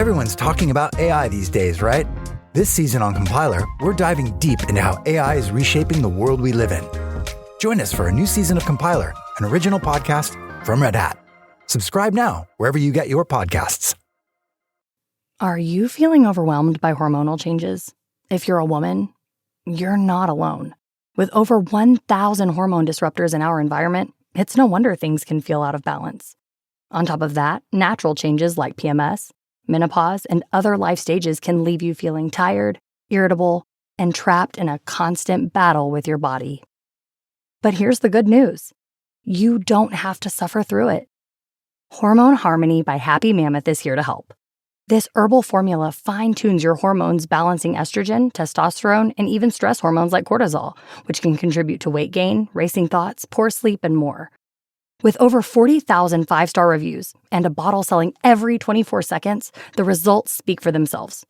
Everyone's talking about AI these days, right? This season on Compiler, we're diving deep into how AI is reshaping the world we live in. Join us for a new season of Compiler, an original podcast from Red Hat. Subscribe now wherever you get your podcasts. Are you feeling overwhelmed by hormonal changes? If you're a woman, you're not alone. With over 1,000 hormone disruptors in our environment, it's no wonder things can feel out of balance. On top of that, natural changes like PMS, menopause, and other life stages can leave you feeling tired, irritable, and trapped in a constant battle with your body. But here's the good news. You don't have to suffer through it. Hormone Harmony by Happy Mammoth is here to help. This herbal formula fine-tunes your hormones, balancing estrogen, testosterone, and even stress hormones like cortisol, which can contribute to weight gain, racing thoughts, poor sleep, and more. With over 40,000 five-star reviews and a bottle selling every 24 seconds, the results speak for themselves.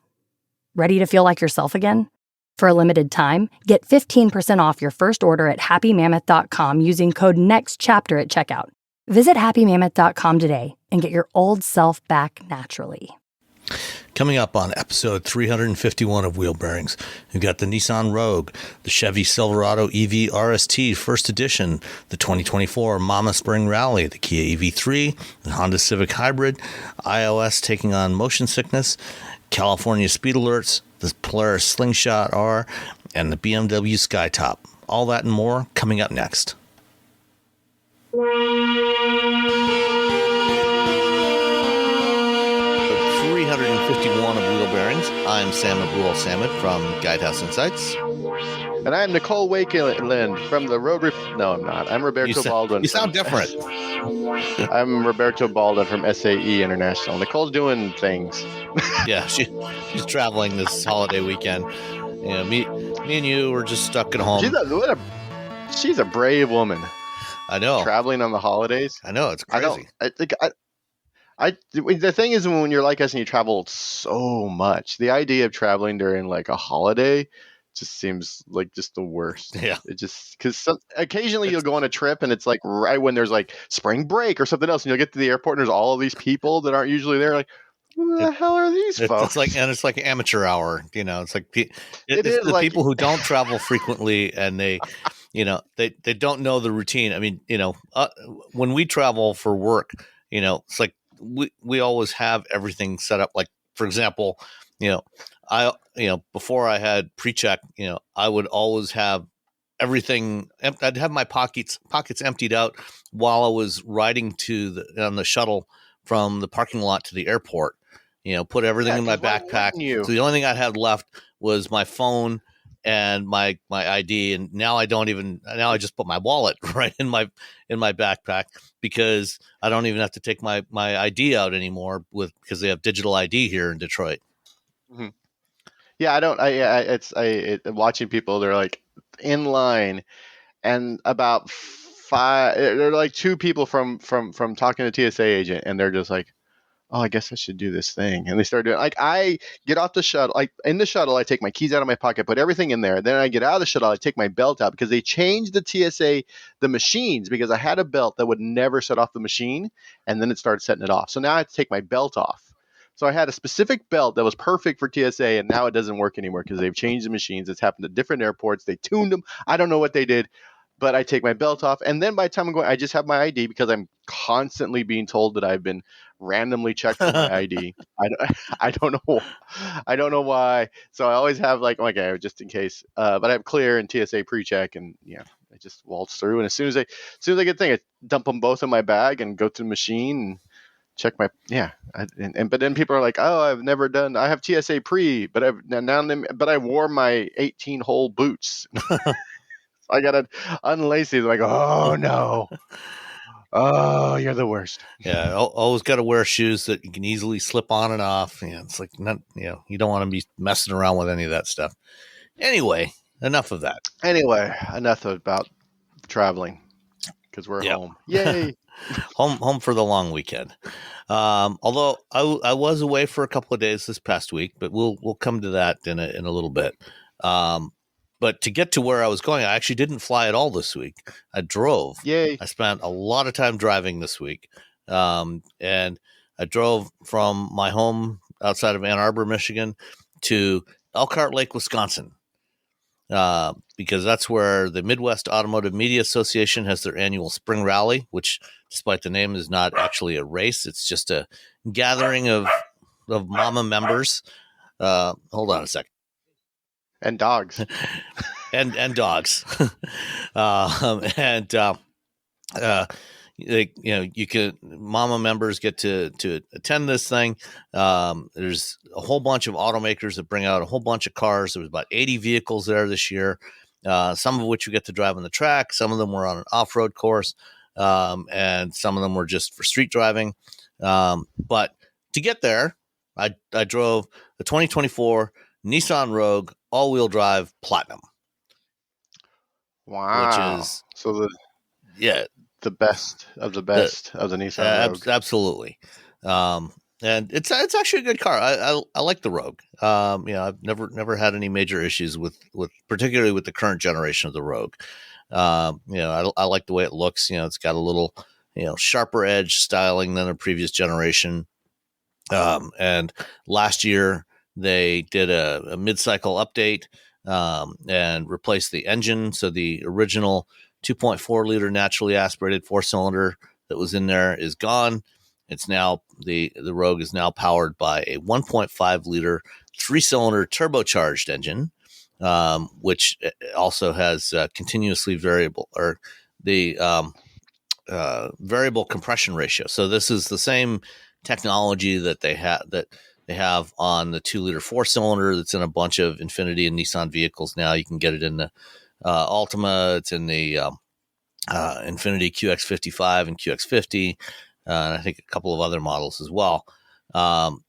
Ready to feel like yourself again? For a limited time, get 15% off your first order at happymammoth.com using code NEXTCHAPTER at checkout. Visit happymammoth.com today and get your old self back naturally. Coming up on episode 351 of Wheel Bearings, we've got the Nissan Rogue, the Chevy Silverado EV RST First Edition, the 2024 Mama Spring Rally, the Kia EV3, the Honda Civic Hybrid, iOS taking on motion sickness, California speed alerts, the Polaris Slingshot R, and the BMW Skytop. All that and more coming up next. 351 of Wheel Bearings. I'm Sam Abdul-Samad from Guidehouse Insights. And I'm Nicole Wakeland from the Road No, I'm not. I'm Roberto Baldwin. You sound different. I'm Roberto Baldwin from SAE International. Nicole's doing things. Yeah, she's traveling this holiday weekend. You know, me and you were just stuck at home. She's a brave woman. I know. Traveling on the holidays. I know, it's crazy. The thing is, when you're like us and you travel so much, the idea of traveling during like a holiday just seems like just the worst. Yeah. It just, because occasionally you'll go on a trip and it's like right when there's like spring break or something else, and you'll get to the airport and there's all of these people that aren't usually there. Like, who the hell are these folks? It's like amateur hour. You know, it's like it's the like, people who don't travel frequently and they don't know the routine. I mean, when we travel for work, it's like we always have everything set up. Like, for example, before I had pre-check, I would always have everything. I'd have my pockets emptied out while I was riding on the shuttle from the parking lot to the airport. Put everything in my backpack. So the only thing I had left was my phone and my ID. And now I just put my wallet right in my backpack, because I don't even have to take my ID out anymore because they have digital ID here in Detroit. Mm-hmm. Yeah, I don't. Watching people, they're like in line, and about they're like two people from talking to TSA agent, and they're just like, oh, I guess I should do this thing. And they start doing, like, I get off the shuttle. In the shuttle, I take my keys out of my pocket, put everything in there. Then I get out of the shuttle, I take my belt out, because they changed the TSA, the machines, because I had a belt that would never set off the machine, and then it started setting it off. So now I have to take my belt off. So I had a specific belt that was perfect for TSA, and now it doesn't work anymore because they've changed the machines. It's happened at different airports. They tuned them. I don't know what they did. But I take my belt off, and then by the time I'm going, I just have my ID, because I'm constantly being told that I've been randomly checked for my ID. I don't know why. So I always have like, okay, just in case. But I have clear and TSA pre-check, and I just waltz through. And as soon as I get the thing, I dump them both in my bag and go to the machine and check my but then people are like, oh, I've never done. I have TSA pre, but I wore my 18-hole boots. I gotta unlace these. I'm like, oh no, oh, you're the worst. Yeah, always got to wear shoes that you can easily slip on and off. It's like you don't want to be messing around with any of that stuff. Anyway, enough of that. Anyway, enough about traveling, because we're home. Yay, home for the long weekend. Although I was away for a couple of days this past week, but we'll come to that in a little bit. But to get to where I was going, I actually didn't fly at all this week. I drove. Yay. I spent a lot of time driving this week. And I drove from my home outside of Ann Arbor, Michigan, to Elkhart Lake, Wisconsin, because that's where the Midwest Automotive Media Association has their annual spring rally, which, despite the name, is not actually a race. It's just a gathering of mama members. Hold on a second. And dogs. and dogs. You can mama members get to attend this thing. There's a whole bunch of automakers that bring out a whole bunch of cars. There was about 80 vehicles there this year, some of which you get to drive on the track. Some of them were on an off-road course, and some of them were just for street driving. But to get there, I drove the 2024 Nissan Rogue all-wheel drive Platinum. Wow. Which is the best of the best of the Nissan Rogue. Absolutely. And it's actually a good car. I like the Rogue. I've never had any major issues with particularly with the current generation of the Rogue. I like the way it looks. It's got a little sharper edge styling than a previous generation. And last year they did a mid-cycle update and replaced the engine. So the original 2.4 liter naturally aspirated 4-cylinder that was in there is gone. It's now the Rogue is now powered by a 1.5 liter 3-cylinder turbocharged engine, which also has continuously variable or the variable compression ratio. So this is the same technology that they have on the 2-liter 4-cylinder that's in a bunch of Infiniti and Nissan vehicles now. You can get it in the Altima. It's in the Infiniti QX55 and QX50, and I think a couple of other models as well. The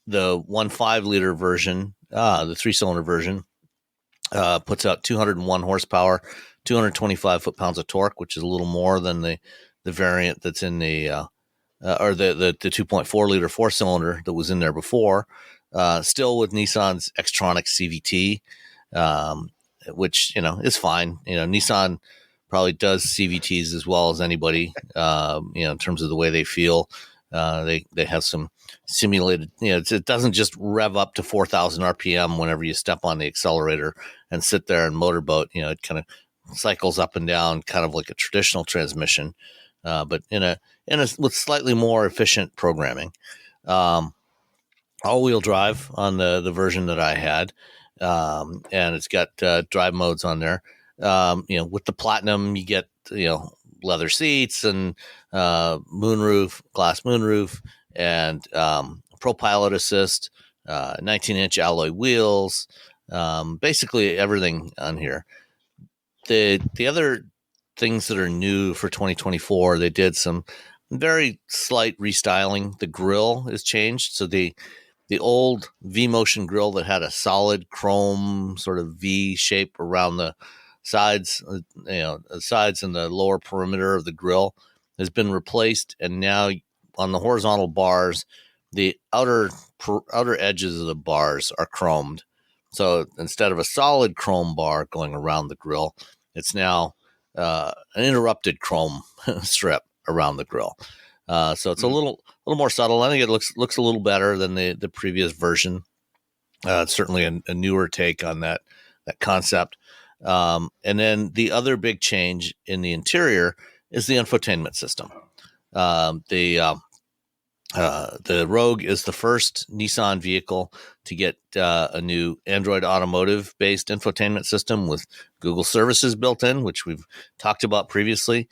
1.5 liter version, the 3-cylinder version, puts out 201 horsepower, 225 foot-pounds of torque, which is a little more than the variant that's in the or the 2.4 liter 4-cylinder that was in there before. Still with Nissan's Xtronic CVT, which is fine. Nissan probably does CVTs as well as anybody. In terms of the way they feel. They have some simulated. It doesn't just rev up to 4,000 RPM whenever you step on the accelerator and sit there and motorboat. It kind of cycles up and down, kind of like a traditional transmission, but with slightly more efficient programming. All-wheel drive on the version that I had, and it's got drive modes on there. With the Platinum, you get leather seats and glass moonroof, and Pro Pilot Assist, 19-inch alloy wheels, basically everything on here. The other things that are new for 2024, they did some very slight restyling. The grille is changed, so the old V-Motion grille that had a solid chrome sort of V shape around the sides, the sides and the lower perimeter of the grille has been replaced, and now on the horizontal bars, the outer edges of the bars are chromed. So instead of a solid chrome bar going around the grille, it's now an interrupted chrome strip around the grille. So it's a little more subtle. I think it looks a little better than the previous version. It's certainly a newer take on that concept. And then the other big change in the interior is the infotainment system. The Rogue is the first Nissan vehicle to get a new Android Automotive based infotainment system with Google services built in, which we've talked about previously.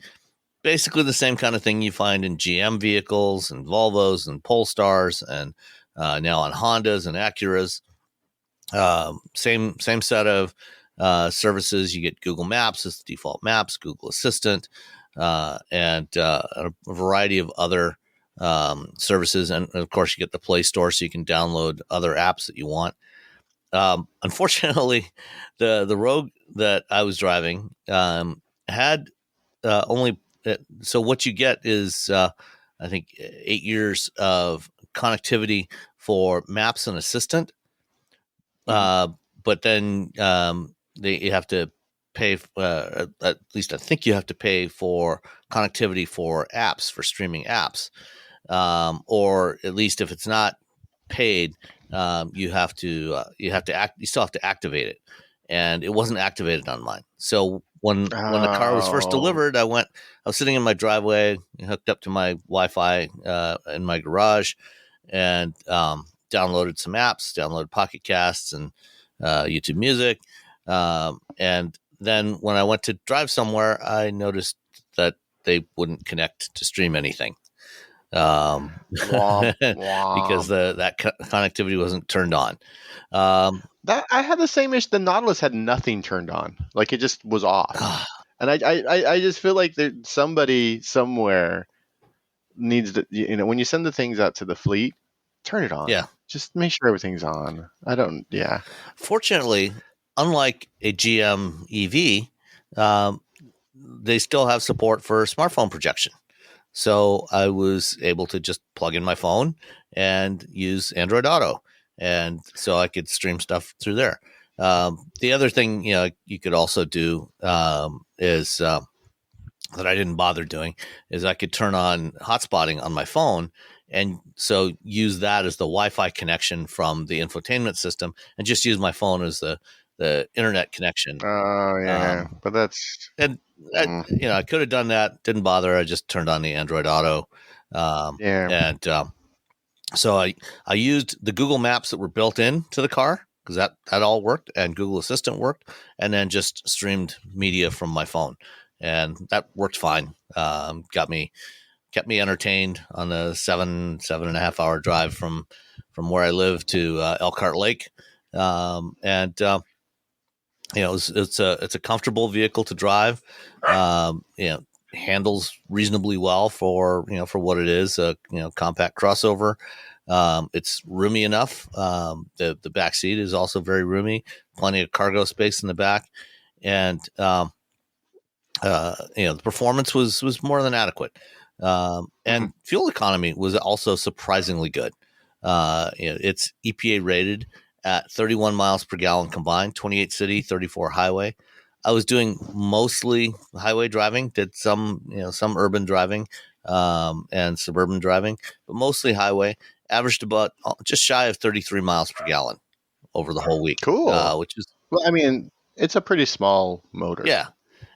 Basically the same kind of thing you find in GM vehicles and Volvos and Polestars and now on Hondas and Acuras. Same set of services. You get Google Maps as the default maps, Google Assistant, and a variety of other services. And of course, you get the Play Store so you can download other apps that you want. Unfortunately, the Rogue that I was driving had only. So what you get is, I think, 8 years of connectivity for Maps and Assistant. But then you have to pay, at least I think you have to pay for connectivity for apps, for streaming apps. Or at least if it's not paid, you still have to activate it, and it wasn't activated on mine. So when the car was first delivered, I was sitting in my driveway, hooked up to my Wi-Fi in my garage, and downloaded some apps, downloaded Pocket Casts and YouTube Music, and then when I went to drive somewhere, I noticed that they wouldn't connect to stream anything. Womp, womp. Because that connectivity wasn't turned on. That I had the same issue. The Nautilus had nothing turned on, like it just was off. And I just feel like somebody somewhere needs to, when you send the things out to the fleet, turn it on. Yeah, just make sure everything's on. Yeah. Fortunately, unlike a GM EV, they still have support for smartphone projection. So I was able to just plug in my phone and use Android Auto. And so I could stream stuff through there. The other thing, you could also do is that I didn't bother doing is I could turn on hotspotting on my phone, and so use that as the Wi-Fi connection from the infotainment system, and just use my phone as the internet connection. Oh yeah, but that's I could have done that. Didn't bother. I just turned on the Android Auto. And so I used the Google Maps that were built into the car, because that all worked, and Google Assistant worked, and then just streamed media from my phone, and that worked fine. Kept me entertained on the 7.5 hour drive from where I live to Elkhart Lake, it's a comfortable vehicle to drive. Handles reasonably well for what it is, a compact crossover. It's roomy enough. The back seat is also very roomy, plenty of cargo space in the back, and the performance was more than adequate. And fuel economy was also surprisingly good. It's EPA rated at 31 miles per gallon combined, 28 city, 34 highway. I was doing mostly highway driving, did some urban driving and suburban driving, but mostly highway. Averaged about just shy of 33 miles per gallon over the whole week. Cool. Which is, well, I mean, it's a pretty small motor. Yeah.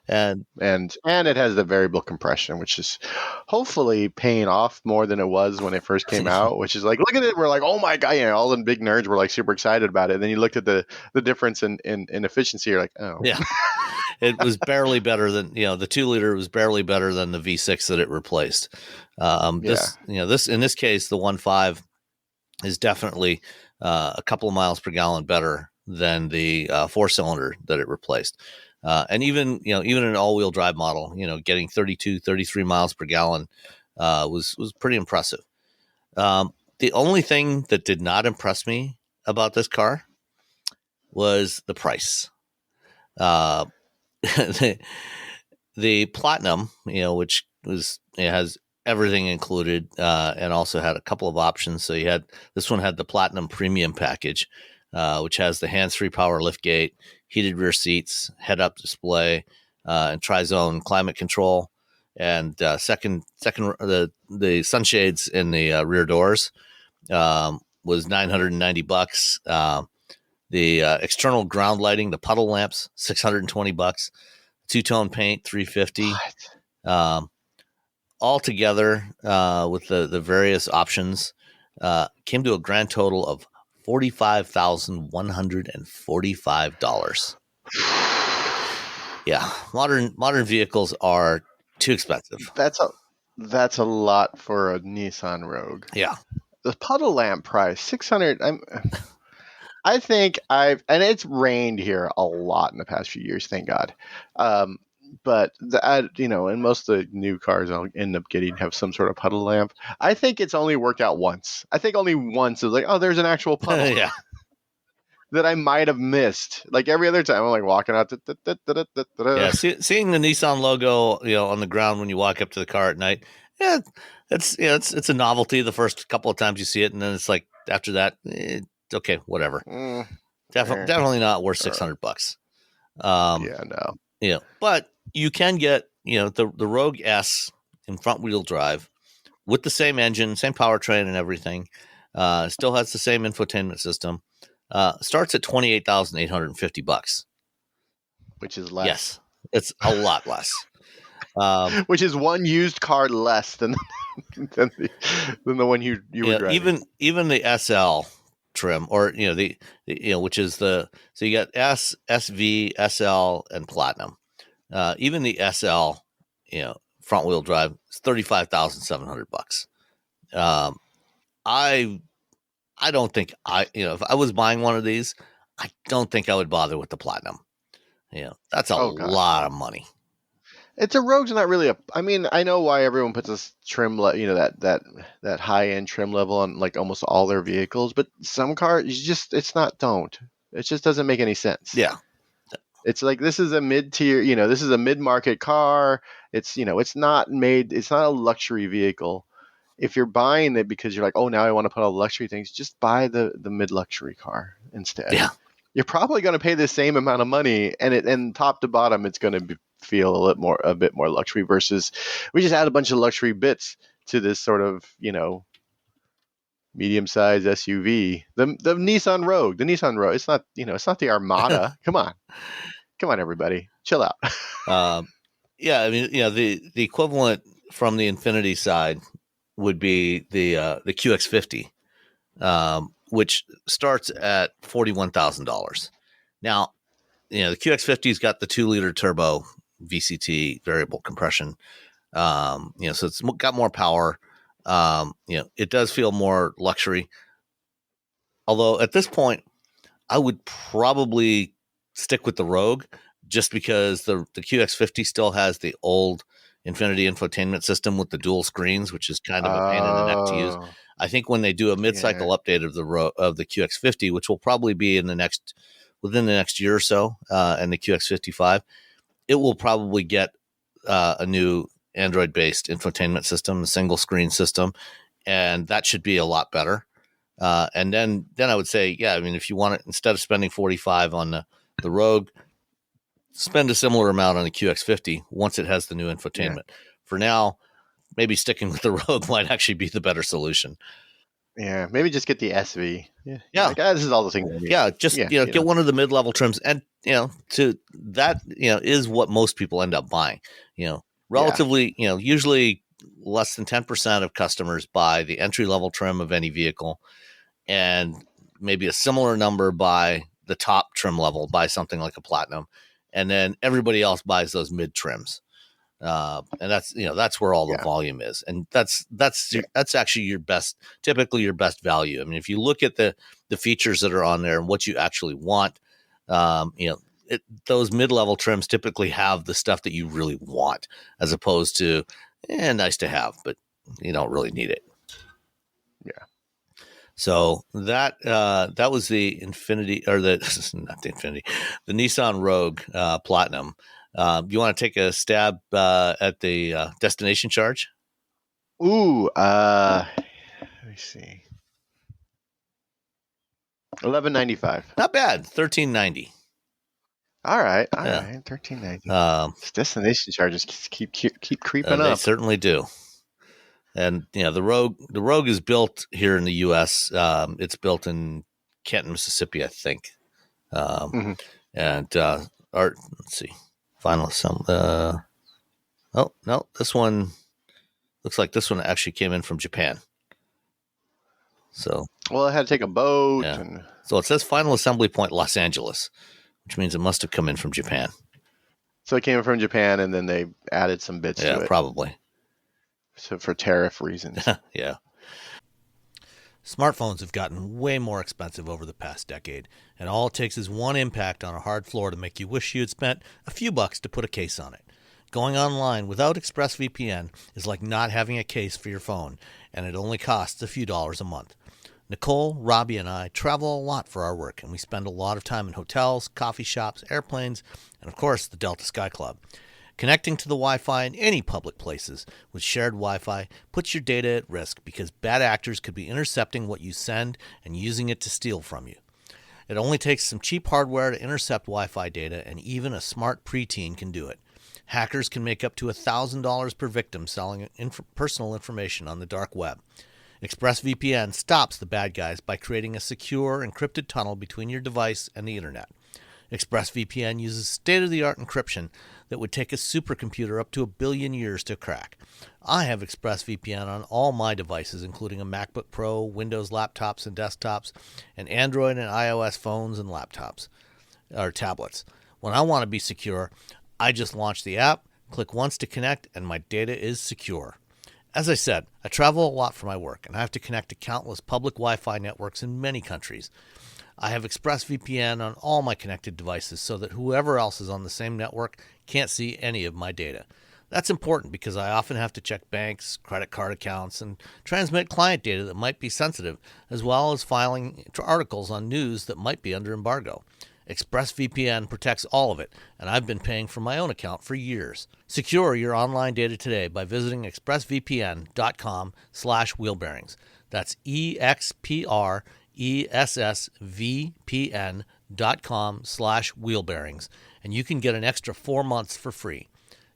And it has the variable compression, which is hopefully paying off more than it was when it first came out, which is like, look at it. We're like, oh my God, all the big nerds were like super excited about it. And then you looked at the difference in efficiency. You're like, oh yeah, it was barely better than, the 2-liter was barely better than the V6 that it replaced. In this case, the 1.5 is definitely a couple of miles per gallon better than the 4-cylinder that it replaced. And even an all-wheel drive model, getting 32, 33 miles per gallon was pretty impressive. The only thing that did not impress me about this car was the price. The Platinum, which has everything included, and also had a couple of options. So this one had the Platinum Premium package, which has the hands-free power liftgate, heated rear seats, head-up display, and tri-zone climate control, and second the sunshades in the rear doors was $990. The external ground lighting, the puddle lamps, $620. Two-tone paint, $350. All together with the various options, came to a grand total of $45,145. Yeah, modern vehicles are too expensive. That's a lot for a Nissan Rogue. Yeah, the puddle lamp price $600. I think and it's rained here a lot in the past few years, thank God. But and most of the new cars I'll end up getting have some sort of puddle lamp. I think it's only worked out once. I think only once it was like, oh, there's an actual puddle. Yeah. That I might have missed. Like every other time, I'm like walking out. Yeah, seeing the Nissan logo, on the ground when you walk up to the car at night. Yeah, it's a novelty the first couple of times you see it, and then it's like after that, okay, whatever. Definitely not worth $600. Yeah, no. But you can get, the Rogue S in front wheel drive with the same engine, same powertrain and everything, Still has the same infotainment system. Starts at $28,850. Which is less. Yes, it's a lot less. Which is one used car less than than the one you were driving. Even the SL trim, or the which is so you got S, SV, SL, and Platinum. Even the SL, front wheel drive is $35,700. I don't think if I was buying one of these, I don't think I would bother with the Platinum. That's a lot of money. It's a Rogue's not really I mean, I know why everyone puts this trim, that high end trim level on like almost all their vehicles, but some cars, don't. It just doesn't make any sense. Yeah. It's like, this is a mid-tier, this is a mid-market car. It's, it's not a luxury vehicle. If you're buying it because you're like, oh, now I want to put all the luxury things, just buy the mid-luxury car instead. Yeah. You're probably going to pay the same amount of money, and top to bottom, it's going to feel a bit more luxury, versus we just add a bunch of luxury bits to this sort of, medium-sized SUV. The Nissan Rogue. It's not, it's not the Armada. Come on, everybody, chill out. Yeah, I mean, the equivalent from the Infiniti side would be the QX50, which starts at $41,000. Now, the QX50's got the 2-liter turbo VCT variable compression. So it's got more power. It does feel more luxury. Although at this point, I would probably stick with the Rogue, just because the QX50 still has the old Infiniti infotainment system with the dual screens, which is kind of a pain in the neck to use. I think when they do a mid-cycle update of the QX50, which will probably be within the next year or so, and the QX55, it will probably get a new Android-based infotainment system, a single screen system, and that should be a lot better. And then I would say, yeah, I mean, if you want it, instead of spending $45,000 on the Rogue, spend a similar amount on the QX50 once it has the new infotainment. Yeah. For now, maybe sticking with the Rogue might actually be the better solution. Yeah, maybe just get the SV. Yeah. Like, this is all the things. Yeah, just get one of the mid-level trims, and to that is what most people end up buying. Relatively, usually less than 10% of customers buy the entry-level trim of any vehicle, and maybe a similar number buy the top trim level, buy something like a Platinum. And then everybody else buys those mid trims, and that's where all the volume is, and that's actually typically your best value. I mean, if you look at the features that are on there and what you actually want, those mid level trims typically have the stuff that you really want, as opposed to nice to have, but you don't really need it. Yeah. So that was the Infiniti, or the Nissan Rogue Platinum. You want to take a stab at the destination charge? Ooh, let me see. $1,195. Not bad. $1,390. All right. $1,390. Destination charges keep creeping up. They certainly do. And the Rogue is built here in the U.S. It's built in Kenton, Mississippi, I think. And let's see, final assembly. Oh no, this one looks like this one actually came in from Japan. So it had to take a boat. Yeah. So it says final assembly point Los Angeles, which means it must have come in from Japan. So it came in from Japan, and then they added some bits to it. Yeah, probably. So for tariff reasons. Yeah. Smartphones have gotten way more expensive over the past decade, and all it takes is one impact on a hard floor to make you wish you had spent a few bucks to put a case on it. Going online without ExpressVPN is like not having a case for your phone, and it only costs a few dollars a month. Nicole, Robbie, and I travel a lot for our work, and we spend a lot of time in hotels, coffee shops, airplanes, and of course the Delta Sky Club. Connecting to the Wi-Fi in any public places with shared Wi-Fi puts your data at risk, because bad actors could be intercepting what you send and using it to steal from you. It only takes some cheap hardware to intercept Wi-Fi data, and even a smart preteen can do it. Hackers can make up to $1,000 per victim selling personal information on the dark web. ExpressVPN stops the bad guys by creating a secure, encrypted tunnel between your device and the internet. ExpressVPN uses state-of-the-art encryption that would take a supercomputer up to 1 billion years to crack. I have ExpressVPN on all my devices, including a MacBook Pro, Windows laptops and desktops, and Android and iOS phones and laptops, or tablets. When I want to be secure, I just launch the app, click once to connect, and my data is secure. As I said, I travel a lot for my work, and I have to connect to countless public Wi-Fi networks in many countries. I have ExpressVPN on all my connected devices so that whoever else is on the same network can't see any of my data. That's important because I often have to check banks, credit card accounts, and transmit client data that might be sensitive, as well as filing articles on news that might be under embargo. ExpressVPN protects all of it, and I've been paying for my own account for years. Secure your online data today by visiting expressvpn.com/wheelbearings. That's expressvpn.com/wheelbearings, and you can get an extra 4 months for free.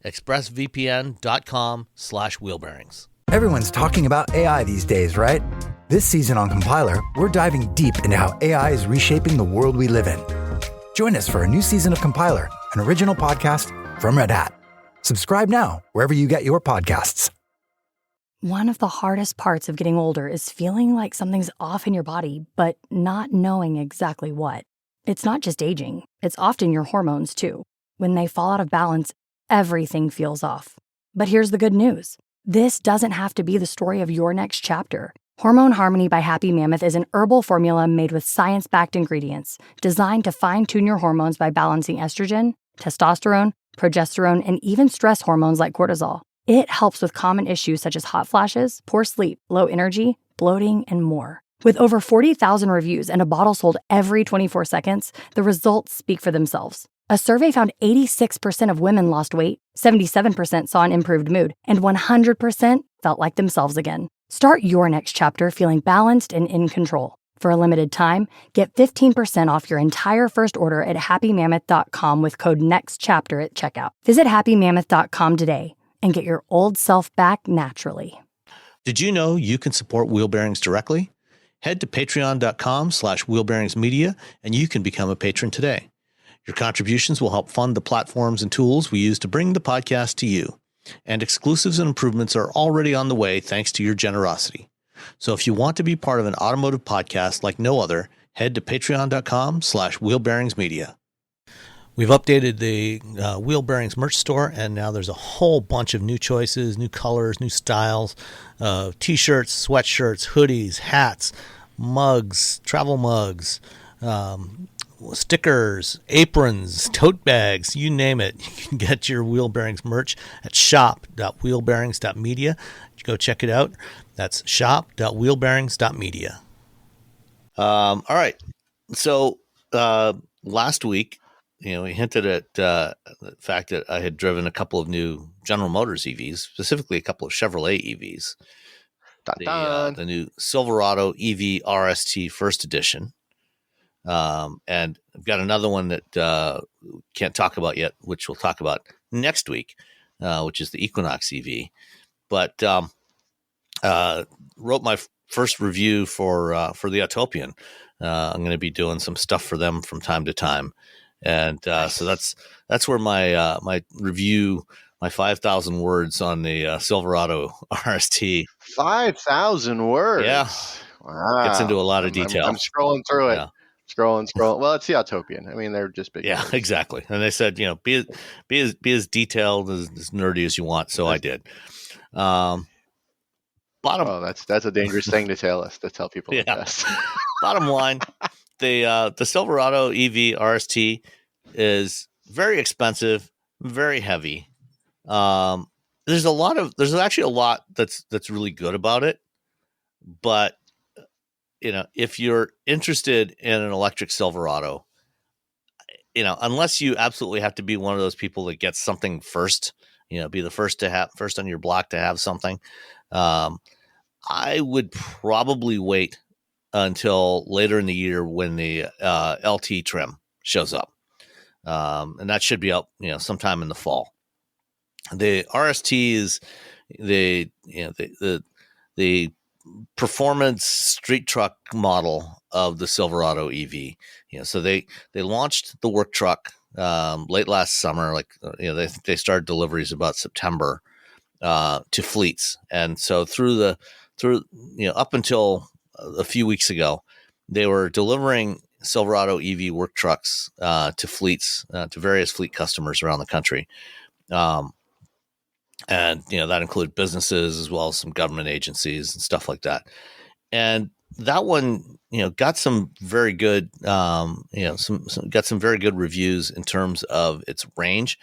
expressvpn.com/wheelbearings. Everyone's talking about AI these days, right? This season on Compiler, we're diving deep into how AI is reshaping the world we live in. Join us for a new season of Compiler, an original podcast from Red Hat. Subscribe now wherever you get your podcasts. One of the hardest parts of getting older is feeling like something's off in your body, but not knowing exactly what. It's not just aging, it's often your hormones too. When they fall out of balance, everything feels off. But here's the good news. This doesn't have to be the story of your next chapter. Hormone Harmony by Happy Mammoth is an herbal formula made with science-backed ingredients designed to fine-tune your hormones by balancing estrogen, testosterone, progesterone, and even stress hormones like cortisol. It helps with common issues such as hot flashes, poor sleep, low energy, bloating, and more. With over 40,000 reviews and a bottle sold every 24 seconds, the results speak for themselves. A survey found 86% of women lost weight, 77% saw an improved mood, and 100% felt like themselves again. Start your next chapter feeling balanced and in control. For a limited time, get 15% off your entire first order at happymammoth.com with code NEXTCHAPTER at checkout. Visit happymammoth.com today and get your old self back naturally. Did you know you can support Wheel Bearings directly? Head to patreon.com/wheelbearingsmedia and you can become a patron today. Your contributions will help fund the platforms and tools we use to bring the podcast to you. And exclusives and improvements are already on the way thanks to your generosity. So if you want to be part of an automotive podcast like no other, head to patreon.com/wheelbearingsmedia. We've updated the Wheel Bearings merch store, and now there's a whole bunch of new choices, new colors, new styles, t-shirts, sweatshirts, hoodies, hats, mugs, travel mugs, stickers, aprons, tote bags, you name it. You can get your Wheel Bearings merch at shop.wheelbearings.media. Go check it out. That's shop.wheelbearings.media. All right. So last week, we hinted at the fact that I had driven a couple of new General Motors EVs, specifically a couple of Chevrolet EVs. The new Silverado EV RST First Edition. And I've got another one that can't talk about yet, which we'll talk about next week, which is the Equinox EV. But wrote my first review for the Autopian. I'm going to be doing some stuff for them from time to time, and so that's where my my review, my 5,000 words on the Silverado RST. 5,000 words. Yeah, wow. Gets into a lot of detail. I'm scrolling through it. Yeah. Scrolling. Well, it's the Autopian. I mean, they're just big. Yeah, words. Exactly. And they said, be as detailed, as nerdy as you want. So I did. That's a dangerous thing to tell people. Yeah. Bottom line, the Silverado EV RST is very expensive, very heavy. There's actually a lot that's really good about it, but if you're interested in an electric Silverado, unless you absolutely have to be one of those people that gets something first, be the first on your block to have something, I would probably wait until later in the year when the LT trim shows up, and that should be out, sometime in the fall. The RST is the performance street truck model of the Silverado EV. So they launched the work truck late last summer. They started deliveries about September to fleets, and so through up until a few weeks ago, they were delivering Silverado EV work trucks to fleets, to various fleet customers around the country. And that included businesses as well as some government agencies and stuff like that. And that one, got some very good, got some very good reviews in terms of its range.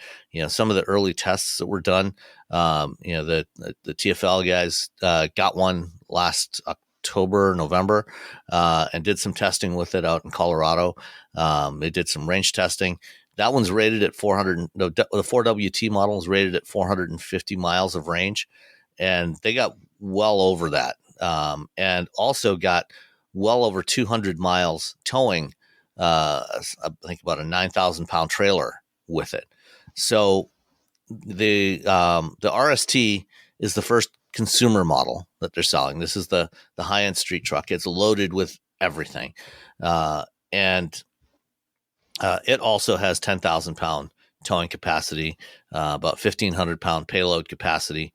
Some of the early tests that were done, the TFL guys got one last October, November, and did some testing with it out in Colorado. They did some range testing. That one's rated at 400. No, the 4WT model is rated at 450 miles of range, and they got well over that, and also got well over 200 miles towing. I think about a 9,000 pound trailer with it. So the RST is the first consumer model that they're selling. This is the high end street truck. It's loaded with everything, and it also has 10,000 pound towing capacity, about 1,500 pound payload capacity.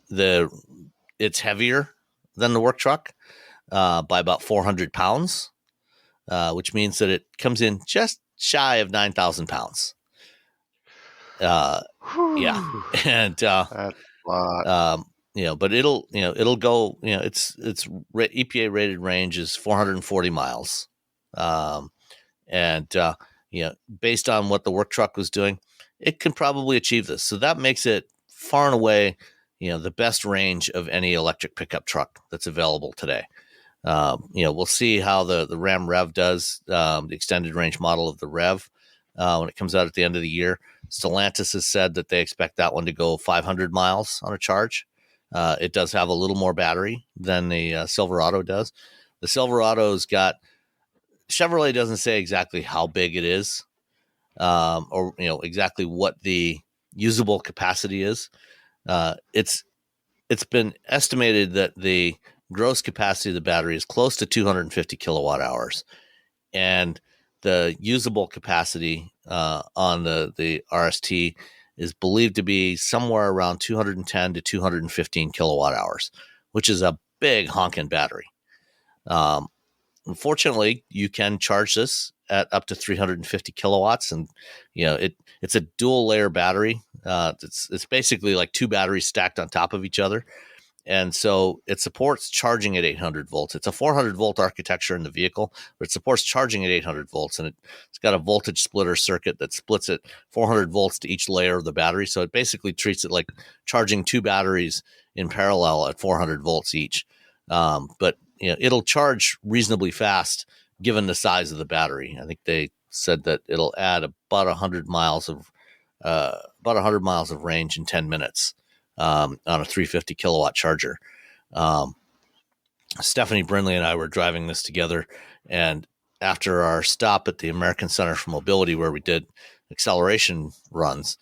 It's heavier than the work truck by about 400 pounds, which means that it comes in just shy of 9,000 pounds. Yeah, and that's a lot. but it'll go. Its EPA rated range is 440 miles. And based on what the work truck was doing, it can probably achieve this. So that makes it far and away, the best range of any electric pickup truck that's available today. We'll see how the Ram Rev does, the extended range model of the Rev, when it comes out at the end of the year. Stellantis has said that they expect that one to go 500 miles on a charge. It does have a little more battery than the Silverado does. The Silverado's got, Chevrolet doesn't say exactly how big it is, or exactly what the usable capacity is. It's been estimated that the gross capacity of the battery is close to 250 kilowatt hours, and the usable capacity on the RST is believed to be somewhere around 210 to 215 kilowatt hours, which is a big honking battery. Unfortunately, you can charge this at up to 350 kilowatts, and it's a dual layer battery. It's basically like two batteries stacked on top of each other, and so it supports charging at 800 volts. It's a 400 volt architecture in the vehicle, but it supports charging at 800 volts, and it's got a voltage splitter circuit that splits it 400 volts to each layer of the battery. So it basically treats it like charging two batteries in parallel at 400 volts each. But it'll charge reasonably fast given the size of the battery. I think they said that it'll add about 100 miles of range in 10 minutes on a 350 kilowatt charger. Stephanie Brindley and I were driving this together, and after our stop at the American Center for Mobility, where we did acceleration runs,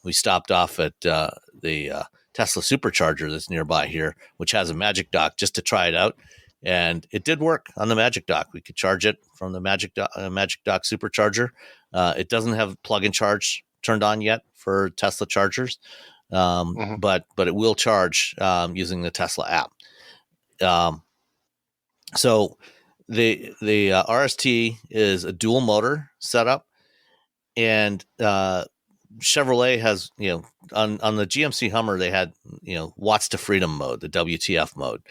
we stopped off at the Tesla supercharger that's nearby here, which has a Magic Dock, just to try it out. And it did work on the Magic Dock. We could charge it from the Magic Dock supercharger. It doesn't have plug-in charge turned on yet for Tesla chargers, but it will charge using the Tesla app. So the RST is a dual motor setup, and Chevrolet has, on the GMC Hummer, they had, watts to freedom mode, the WTF mode.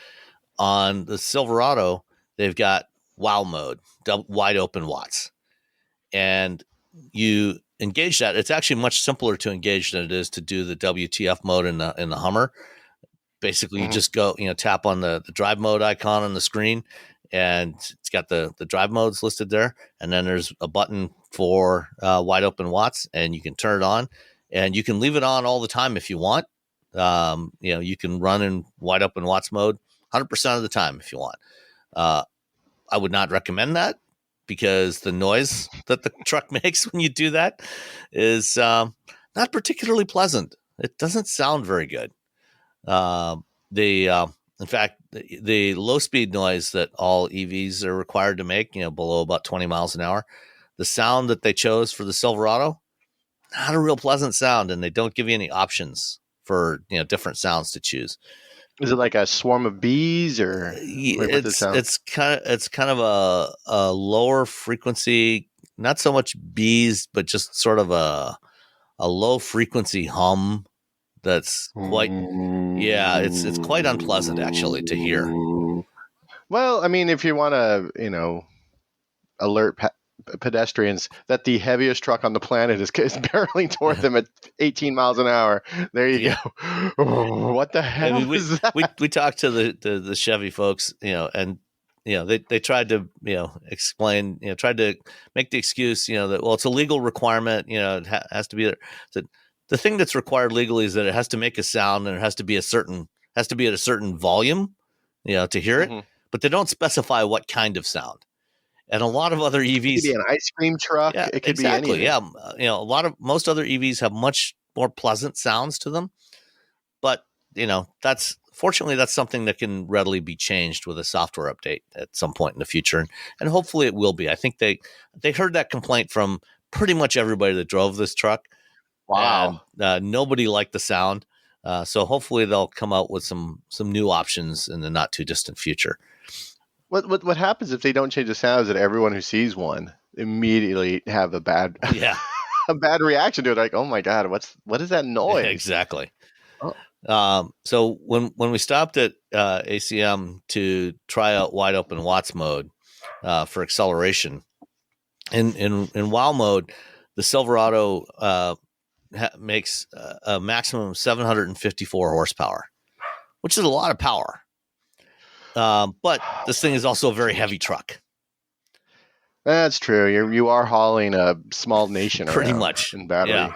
On the Silverado, they've got WOW mode, wide open watts. And you engage that. It's actually much simpler to engage than it is to do the WTF mode in the Hummer. Basically, you just go, tap on the drive mode icon on the screen, and it's got the drive modes listed there. And then there's a button for wide open watts, and you can turn it on, and you can leave it on all the time if you want. You can run in wide open watts mode 100% of the time if you want. I would not recommend that, because the noise that the truck makes when you do that is not particularly pleasant. It doesn't sound very good. The In fact, the low speed noise that all EVs are required to make, below about 20 miles an hour, the sound that they chose for the Silverado, not a real pleasant sound, and they don't give you any options for different sounds to choose. Is it like a swarm of bees, or what does it sound? It's kind of a lower frequency, not so much bees, but just sort of a low frequency hum. That's quite, it's quite unpleasant actually to hear. Well, I mean, if you want to, alert pedestrians that the heaviest truck on the planet is barreling toward them at 18 miles an hour. There you go. Oh, what the hell is that? We talked to the Chevy folks, and they tried to explain, tried to make the excuse, that it's a legal requirement, it has to be there. So the thing that's required legally is that it has to make a sound, and it has to be at a certain volume, to hear it. But they don't specify what kind of sound. And a lot of other EVs, it could be an ice cream truck. Yeah, it could be anything. Yeah, most other EVs have much more pleasant sounds to them. But that's something that can readily be changed with a software update at some point in the future, and hopefully it will be. I think they heard that complaint from pretty much everybody that drove this truck. Wow, and, nobody liked the sound. So hopefully they'll come out with some new options in the not too distant future. What happens if they don't change the sound is that everyone who sees one immediately have a bad a bad reaction to it, like, oh my god, what is that noise? Exactly. So when we stopped at ACM to try out wide open watts mode for acceleration, in WOW mode, the Silverado makes a maximum of 754 horsepower, which is a lot of power. But this thing is also a very heavy truck. That's true. You are hauling a small nation pretty much in battery.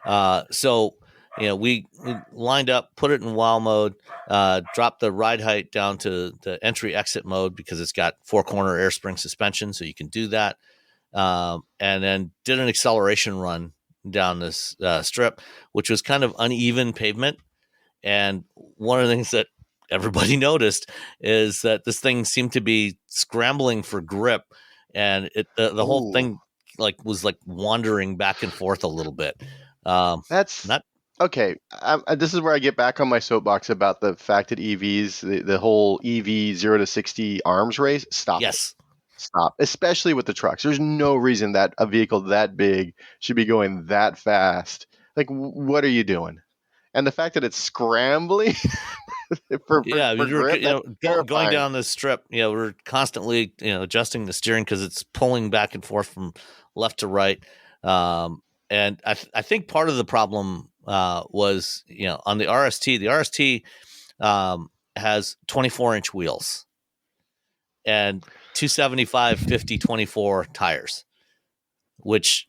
Yeah. So we lined up, put it in WOW mode, dropped the ride height down to the entry exit mode because it's got 4-corner air spring suspension, so you can do that. And then did an acceleration run down this strip, which was kind of uneven pavement. And one of the things that everybody noticed is that this thing seemed to be scrambling for grip, and the whole thing was wandering back and forth a little bit. That's not okay. This is where I get back on my soapbox about the fact that EVs, the whole EV 0 to 60 arms race, stop. Yes. Stop, especially with the trucks. There's no reason that a vehicle that big should be going that fast. Like, what are you doing? And the fact that it's scrambling for grip, going down this strip, we're constantly adjusting the steering because it's pulling back and forth from left to right. And I think part of the problem was on the RST. The RST has 24-inch wheels and 275 50 24 tires, which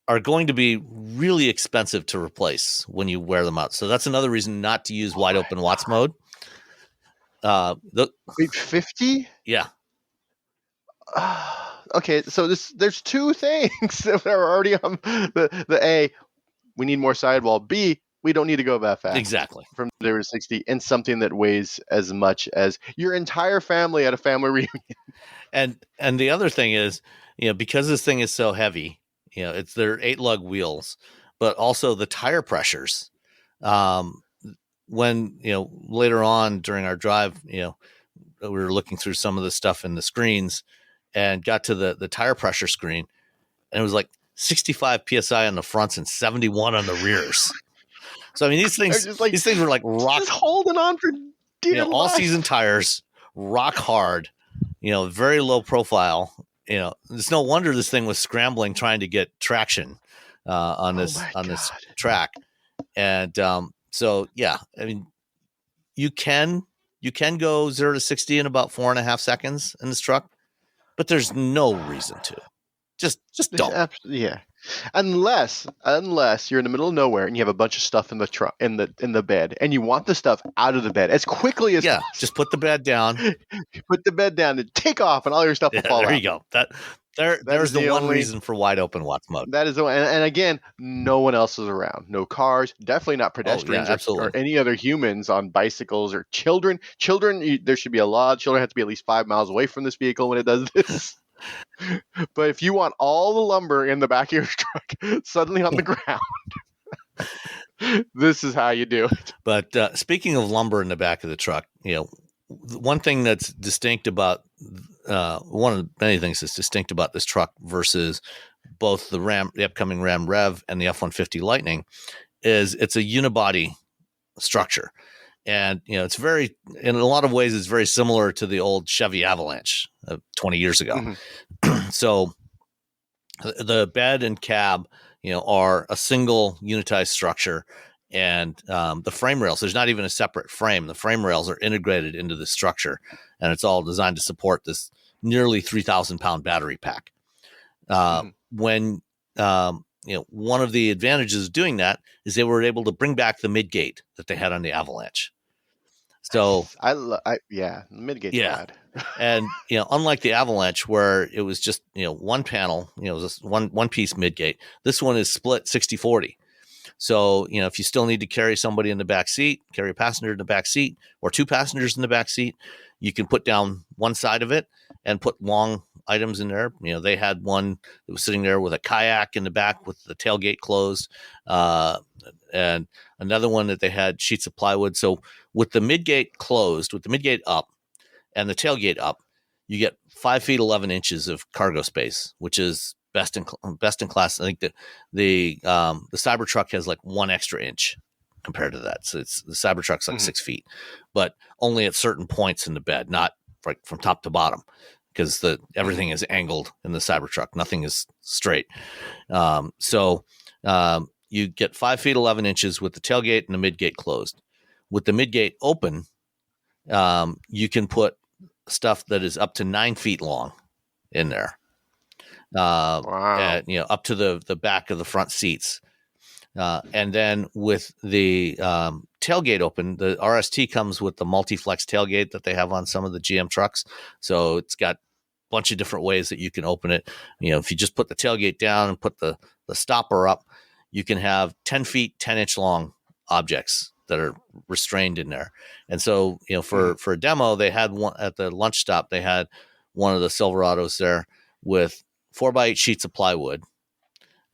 are going to be really expensive to replace when you wear them out. So that's another reason not to use wide open watts mode. Wait, 50? Yeah. Okay, so there's two things that are already on the A. We need more sidewall. B, we don't need to go that fast. Exactly. From 0 to 60, and something that weighs as much as your entire family at a family reunion. And the other thing is, because this thing is so heavy, it's their 8-lug wheels, but also the tire pressures. When later on during our drive, we were looking through some of the stuff in the screens and got to the tire pressure screen, and it was like 65 psi on the fronts and 71 on the rears. So I mean, these things were like rock, just holding on for dear life. All season tires, rock hard, very low profile. It's no wonder this thing was scrambling trying to get traction on this track. And so yeah, I mean, you can go 0 to 60 in about 4.5 seconds in this truck, but there's no reason to. Just don't. Yeah. Unless you're in the middle of nowhere and you have a bunch of stuff in the truck in the bed, and you want the stuff out of the bed as quickly as possible. Just put the bed down. Put the bed down and take off, and all your stuff will fall out. There you go. There's the one reason for wide open Watts mode. That is the one. And again, no one else is around. No cars, definitely not pedestrians or any other humans on bicycles or children. There should be a law. Children have to be at least 5 miles away from this vehicle when it does this. But if you want all the lumber in the back of your truck suddenly on the ground, this is how you do it. But speaking of lumber in the back of the truck, one thing that's distinct about one of the many things that's distinct about this truck versus both the upcoming Ram Rev and the F-150 Lightning is it's a unibody structure. And, it's very, in a lot of ways, it's very similar to the old Chevy Avalanche of 20 years ago. Mm-hmm. So the bed and cab, are a single unitized structure. And the frame rails, there's not even a separate frame. The frame rails are integrated into the structure, and it's all designed to support this nearly 3,000 pound battery pack. When one of the advantages of doing that is they were able to bring back the midgate that they had on the Avalanche. So midgate's bad. And unlike the Avalanche where it was just one panel, just one piece midgate, this one is split 60-40. So, if you still need to carry somebody in the back seat, carry a passenger in the back seat or two passengers in the back seat, you can put down one side of it and put long items in there. They had one that was sitting there with a kayak in the back with the tailgate closed, and another one that they had sheets of plywood. So with the midgate closed, with the midgate up and the tailgate up, you get 5 feet 11 inches of cargo space, which is best in class. I think that the Cybertruck has like 1 extra inch compared to that. So the Cybertruck's like 6 feet, but only at certain points in the bed, not like from top to bottom, because everything is angled in the Cybertruck. Nothing is straight. So you get 5 feet 11 inches with the tailgate and the midgate closed. With the midgate open, you can put stuff that is up to 9 feet long in there. Wow. Up to the back of the front seats. And then with the tailgate open, the RST comes with the multi-flex tailgate that they have on some of the GM trucks. So it's got a bunch of different ways that you can open it. If you just put the tailgate down and put the stopper up, you can have 10 feet, 10 inch long objects that are restrained in there. And so, for a demo, they had one at the lunch stop. They had one of the Silverados there with 4x8 sheets of plywood,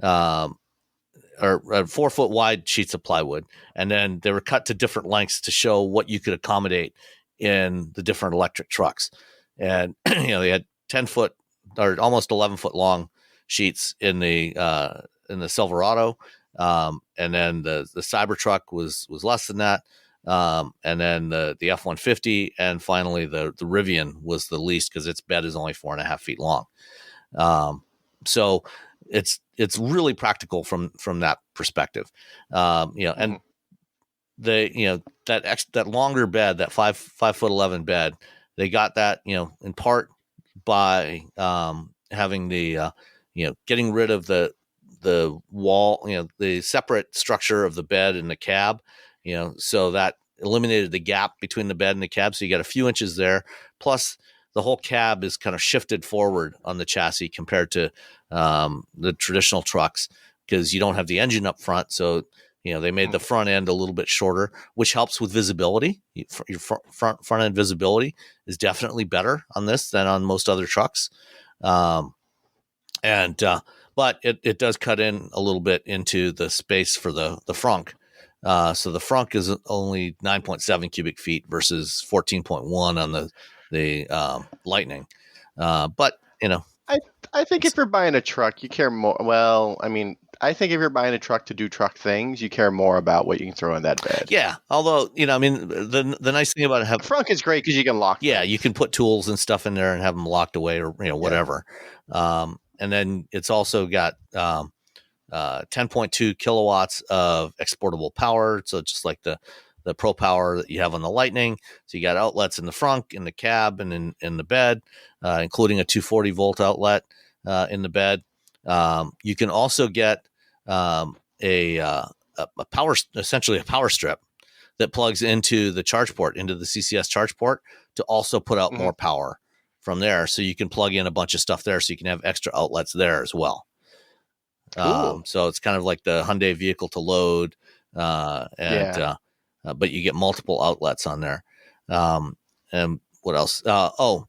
or 4 foot wide sheets of plywood. And then they were cut to different lengths to show what you could accommodate in the different electric trucks. And, they had 10 foot or almost 11 foot long sheets in the Silverado. And then the Cybertruck was less than that. And then the F-150, and finally the Rivian was the least because its bed is only 4.5 feet long. So it's really practical from that perspective. And that longer bed, that 5 foot 11 bed, they got that, in part by, having the, getting rid of the wall, the separate structure of the bed and the cab, so that eliminated the gap between the bed and the cab. So you got a few inches there. Plus the whole cab is kind of shifted forward on the chassis compared to the traditional trucks, because you don't have the engine up front. So, they made the front end a little bit shorter, which helps with visibility. Your front end visibility is definitely better on this than on most other trucks. But it does cut in a little bit into the space for the frunk. So the frunk is only 9.7 cubic feet versus 14.1 on the Lightning. But I think if you're buying a truck, you care more. Well, I mean, I think if you're buying a truck to do truck things, you care more about what you can throw in that bed. Yeah. Although, the nice thing about it, the frunk is great because you can lock them. Yeah, you can put tools and stuff in there and have them locked away, or whatever. Yeah. And then it's also got 10.2 kilowatts of exportable power. So just like the Pro Power that you have on the Lightning. So you got outlets in the front, in the cab, and in the bed, including a 240 volt outlet in the bed. You can also get essentially a power strip that plugs into the charge port, into the CCS charge port, to also put out more power from there. So you can plug in a bunch of stuff there, so you can have extra outlets there as well. Cool. So it's kind of like the Hyundai vehicle to load, but you get multiple outlets on there. And what else? The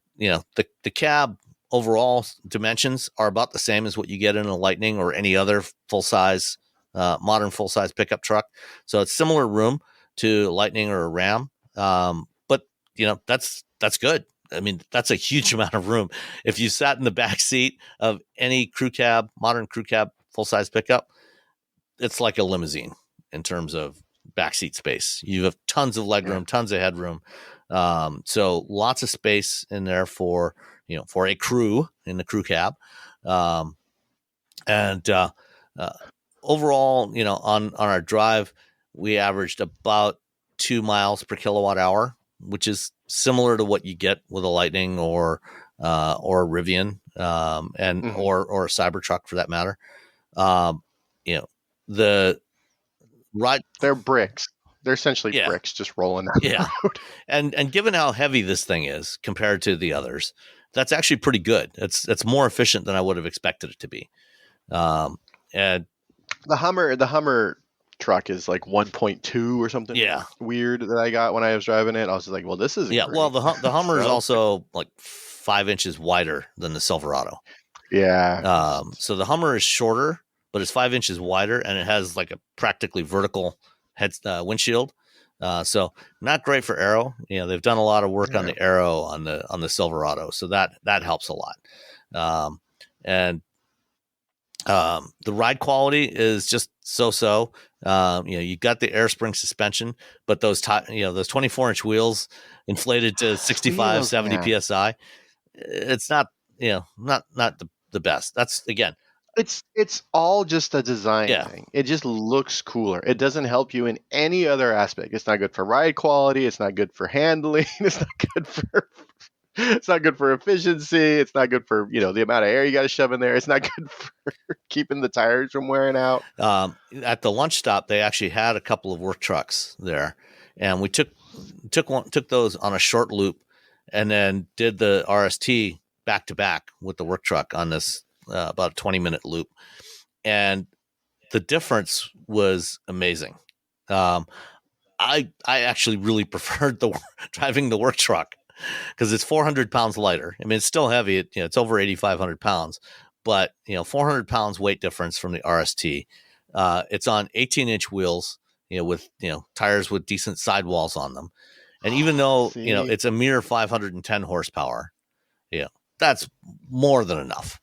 cab overall dimensions are about the same as what you get in a Lightning or any other full-size, modern full-size pickup truck. So it's similar room to Lightning or a Ram. But that's good. I mean, that's a huge amount of room. If you sat in the back seat of any modern crew cab, full-size pickup, it's like a limousine in terms of backseat space. You have tons of legroom, tons of headroom. So lots of space in there for a crew in the crew cab. Overall, on our drive, we averaged about 2 miles per kilowatt hour, which is similar to what you get with a Lightning or a Rivian, or a Cybertruck for that matter. The ride, they're bricks. They're essentially bricks just rolling down the road. And given how heavy this thing is compared to the others, that's actually pretty good. It's more efficient than I would have expected it to be. And the Hummer truck is like 1.2 or something weird that I got when I was driving it. I was like, well, this is great. Well, the Hummer is also like 5 inches wider than the Silverado. So the Hummer is shorter, but it's 5 inches wider, and it has like a practically vertical windshield. So not great for aero. They've done a lot of work on the aero on the Silverado, so that helps a lot. The ride quality is just so. You got the air spring suspension, but those 24-inch wheels inflated to 65, 70 psi. It's not the best. That's, again, it's all just a design thing. It just looks cooler. It doesn't help you in any other aspect. It's not good for ride quality. It's not good for handling. It's not good for efficiency. It's not good for, the amount of air you got to shove in there. It's not good for keeping the tires from wearing out. At the lunch stop, they actually had a couple of work trucks there, and we took those on a short loop, and then did the RST back to back with the work truck on this about a 20-minute loop, and the difference was amazing. I actually really preferred driving the work truck, because it's 400 pounds lighter. I mean, it's still heavy. It's over 8,500 pounds, but 400 pounds weight difference from the RST. It's on 18-inch wheels, with tires with decent sidewalls on them, and even though it's a mere 510 horsepower, that's more than enough.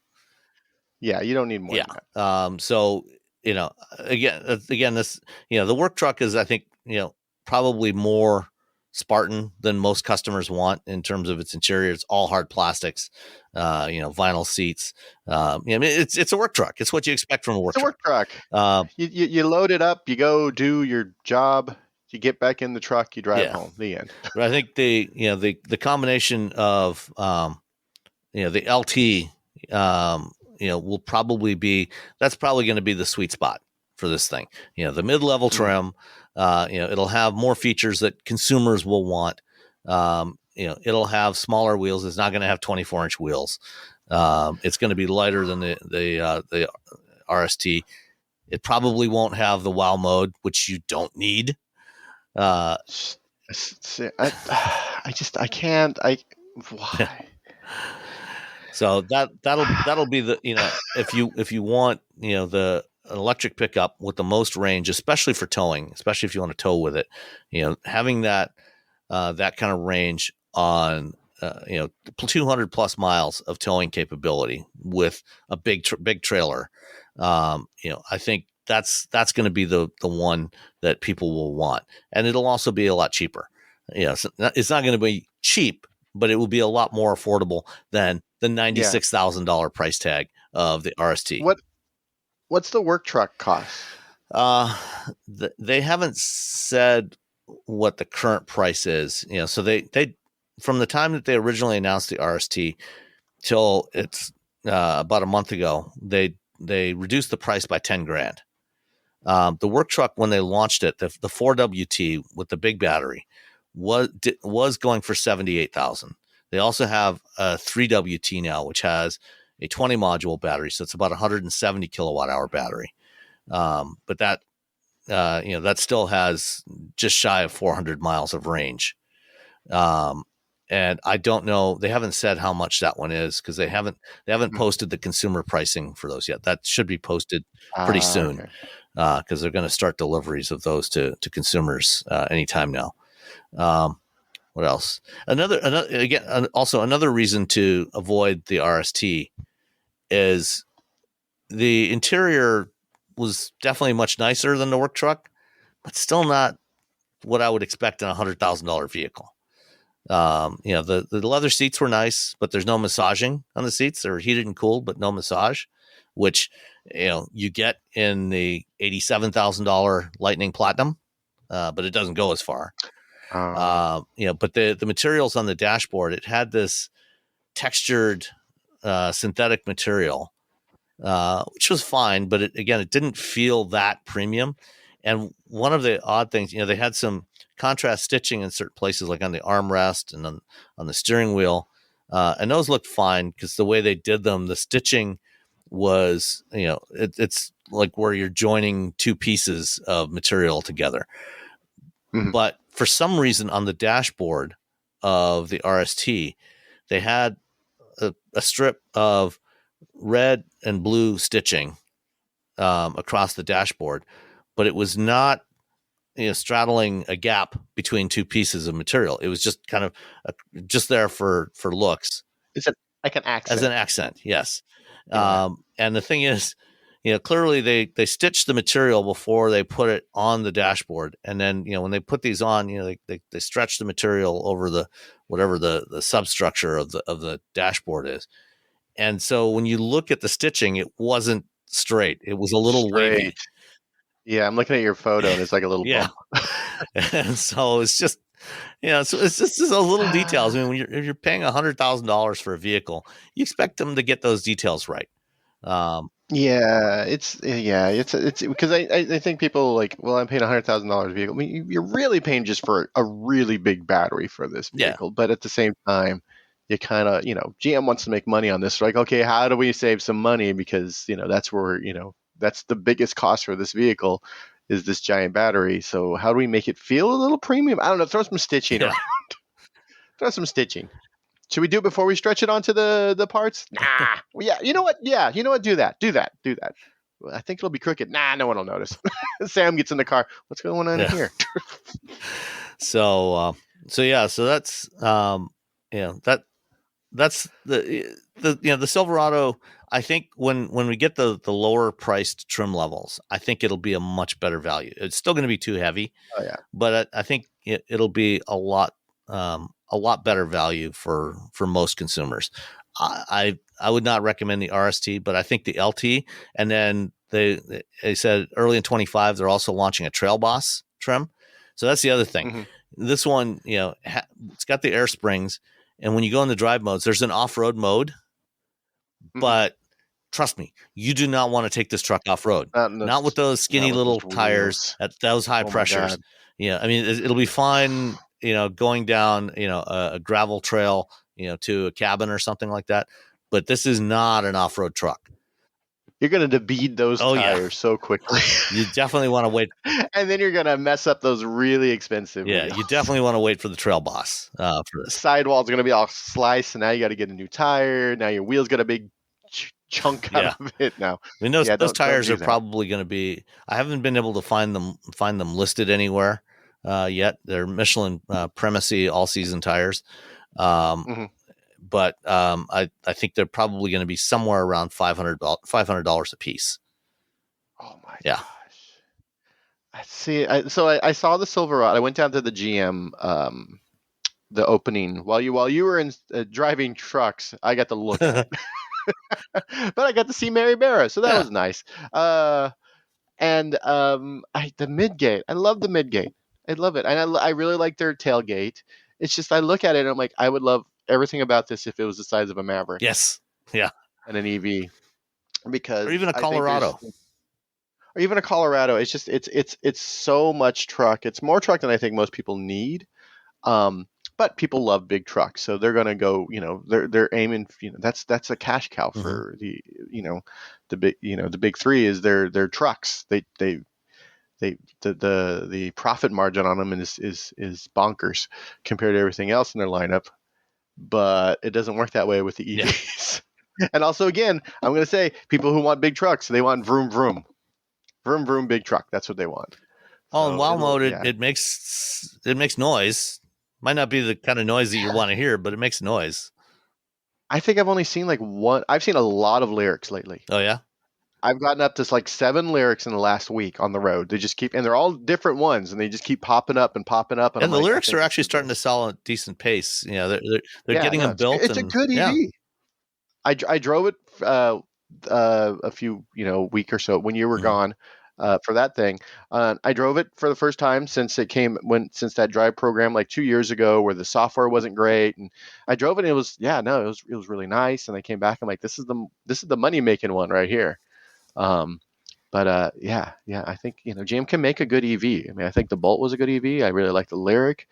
Yeah, you don't need more. So again, this the work truck is, I think, probably more Spartan than most customers want in terms of its interior. It's all hard plastics, vinyl seats. It's a work truck. It's what you expect from a work truck. You load it up, you go do your job, you get back in the truck, you drive home. The end. But I think the combination of the LT will probably be going to be the sweet spot for this thing. The mid-level trim. It'll have more features that consumers will want. It'll have smaller wheels. It's not going to have 24-inch wheels. It's going to be lighter than the RST. It probably won't have the WOW mode, which you don't need. I can't. Why? So that'll be the if you want the an electric pickup with the most range, especially for towing, especially if you want to tow with it, having that kind of range on 200 plus miles of towing capability with a big trailer, I think that's going to be the one that people will want, and it'll also be a lot cheaper. It's not going to be cheap, but it will be a lot more affordable than the $96,000 price tag of the RST. What's the work truck cost? They haven't said what the current price is. So they from the time that they originally announced the RST till it's about a month ago, they they reduced the price by 10 grand. The work truck, when they launched it, the 4WT with the big battery was going for 78,000. They also have a 3WT now, which has a 20 module battery, so it's about 170 kilowatt hour battery. But that that still has just shy of 400 miles of range. And I don't know, they haven't said how much that one is, because they haven't posted the consumer pricing for those yet. That should be posted pretty soon, because they're going to start deliveries of those to consumers anytime now. What else? Another reason to avoid the RST is the interior was definitely much nicer than the work truck, but still not what I would expect in a $100,000 vehicle. The leather seats were nice, but there's no massaging on the seats. They're heated and cooled, but no massage, which, you get in the $87,000 Lightning Platinum, but it doesn't go as far. But the materials on the dashboard, it had this textured synthetic material, which was fine, but it didn't feel that premium. And one of the odd things, they had some contrast stitching in certain places, like on the armrest and on the steering wheel. And those looked fine, because the way they did them, the stitching was, it's like where you're joining two pieces of material together. Mm-hmm. But for some reason on the dashboard of the RST, they had a strip of red and blue stitching across the dashboard, but it was not straddling a gap between two pieces of material. It was just kind of just there for looks. Is it like an accent? As an accent, yes. Yeah. And the thing is, clearly they stitched the material before they put it on the dashboard, and then when they put these on, they stretch the material over the whatever the substructure of the dashboard is. And so when you look at the stitching, it wasn't straight. It was a little wavy. Yeah, I'm looking at your photo, and it's like a little bump. And so it's just, so it's just those little details. I mean, if you're paying $100,000 for a vehicle, you expect them to get those details right. It's because I think people like, well, I'm paying $100,000 vehicle. I mean, you're really paying just for a really big battery for this vehicle, but at the same time, you kind of, GM wants to make money on this. So like, okay, how do we save some money? Because, that's where, that's the biggest cost for this vehicle is this giant battery. So how do we make it feel a little premium? I don't know. Throw some stitching around. Throw some stitching. Should we do it before we stretch it onto the parts? Nah. Well, yeah. You know what? Yeah. You know what? Do that. Well, I think it'll be crooked. Nah, no one will notice. Sam gets in the car. What's going on in here? So that's that's the Silverado. I think when we get the lower priced trim levels, I think it'll be a much better value. It's still going to be too heavy, but I think it'll be a lot better value for most consumers. I would not recommend the RST, but I think the LT, and then they said early in 25 they're also launching a Trail Boss trim. So that's the other thing. Mm-hmm. This one, it's got the air springs, and when you go in the drive modes, there's an off-road mode. Mm-hmm. But trust me, you do not want to take this truck off-road. Not with those skinny little tires at those high pressures. I mean, it'll be fine, going down, a gravel trail, to a cabin or something like that. But this is not an off-road truck. You're going to debead those tires so quickly. You definitely want to wait. And then you're going to mess up those really expensive wheels. You definitely want to wait for the Trail Boss. For this. Sidewall's going to be all sliced, and now you got to get a new tire. Now your wheel's got a big chunk out of it now. I mean, those tires are probably going to be, I haven't been able to find them listed anywhere yet. They're Michelin Primacy all-season tires. But I think they're probably going to be somewhere around $500 a piece. Oh my gosh! I see. I saw the Silverado. I went down to the GM, the opening while you were in driving trucks. I got to look at it, but I got to see Mary Barra, so that was nice. The midgate. I love the midgate. I love it, and I really like their tailgate. It's just I look at it and I'm like, I would love everything about this if it was the size of a Maverick. Yes. Yeah. And an EV. because or even a I think Colorado. or even a Colorado. It's just it's so much truck. It's more truck than I think most people need. But people love big trucks, so they're going to go. They're aiming. That's a cash cow for the big three is their trucks. The profit margin on them is bonkers compared to everything else in their lineup. But it doesn't work that way with the EVs. Yeah. And also, again, I'm going to say people who want big trucks, they want vroom vroom. Vroom vroom big truck. That's what they want. Oh, and while mode, it makes noise. Might not be the kind of noise that you want to hear, but it makes noise. I think I've only seen like one. I've seen a lot of lyrics lately. Oh yeah, I've gotten up to like 7 lyrics in the last week on the road. They just keep, and they're all different ones, and they just keep popping up and popping up. And the lyrics are actually starting to sell at a decent pace. They're getting them built. It's a good EV. Yeah. I drove it a few week or so when you were gone for that thing. I drove it for the first time since that drive program like 2 years ago where the software wasn't great, and I drove it and it was really nice. And I came back and like this is the money making one right here. But I think GM can make a good EV. I mean, I think the Bolt was a good EV. I really like the Lyric.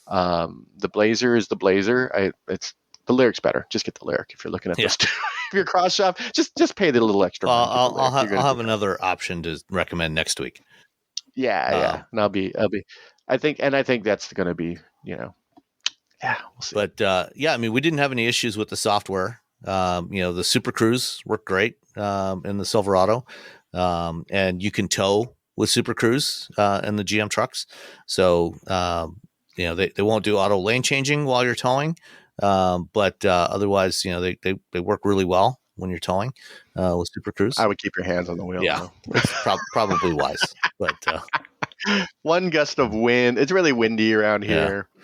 The Blazer is the Blazer. It's the Lyric's better. Just get the Lyric if you're looking at those two. If you're cross shop, just pay the little extra. Well, I'll have another option to recommend next week. Yeah, and I'll be. I think that's going to be. We'll see. But I mean, we didn't have any issues with the software. The Super Cruise worked great in the Silverado, and you can tow with Super Cruise in the GM trucks. So they won't do auto lane changing while you're towing. But otherwise, they work really well when you're towing with Super Cruise. I would keep your hands on the wheel. Yeah, it's probably wise. But one gust of wind. It's really windy around here. Yeah.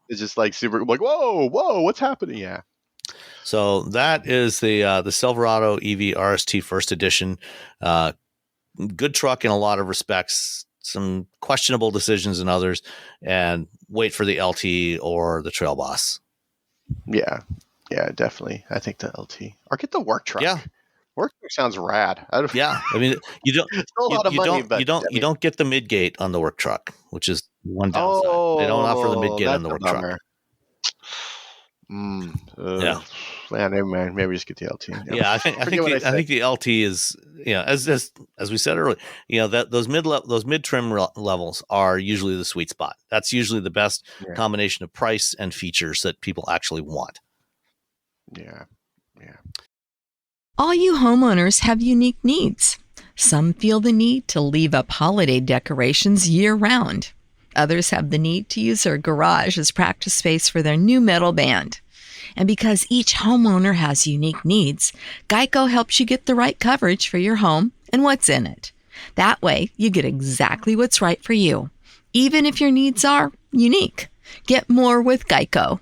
It's just like super. Like whoa, what's happening? Yeah. So that is the Silverado EV RST First Edition. Good truck in a lot of respects. Some questionable decisions in others, and wait for the LT or the Trail Boss. Yeah, definitely. I think the LT or get the work truck. Yeah, work truck sounds rad. I mean, you don't. It's still a lot of money, but you don't get the midgate on the work truck, which is one downside. They don't offer the midgate on the work truck. Man, never mind. Maybe just get the LT. Yeah, I think the LT is as we said earlier, that those mid trim levels are usually the sweet spot. That's usually the best combination of price and features that people actually want. Yeah. All you homeowners have unique needs. Some feel the need to leave up holiday decorations year-round. Others have the need to use their garage as practice space for their new metal band. And because each homeowner has unique needs, Geico helps you get the right coverage for your home and what's in it. That way, you get exactly what's right for you, even if your needs are unique. Get more with Geico.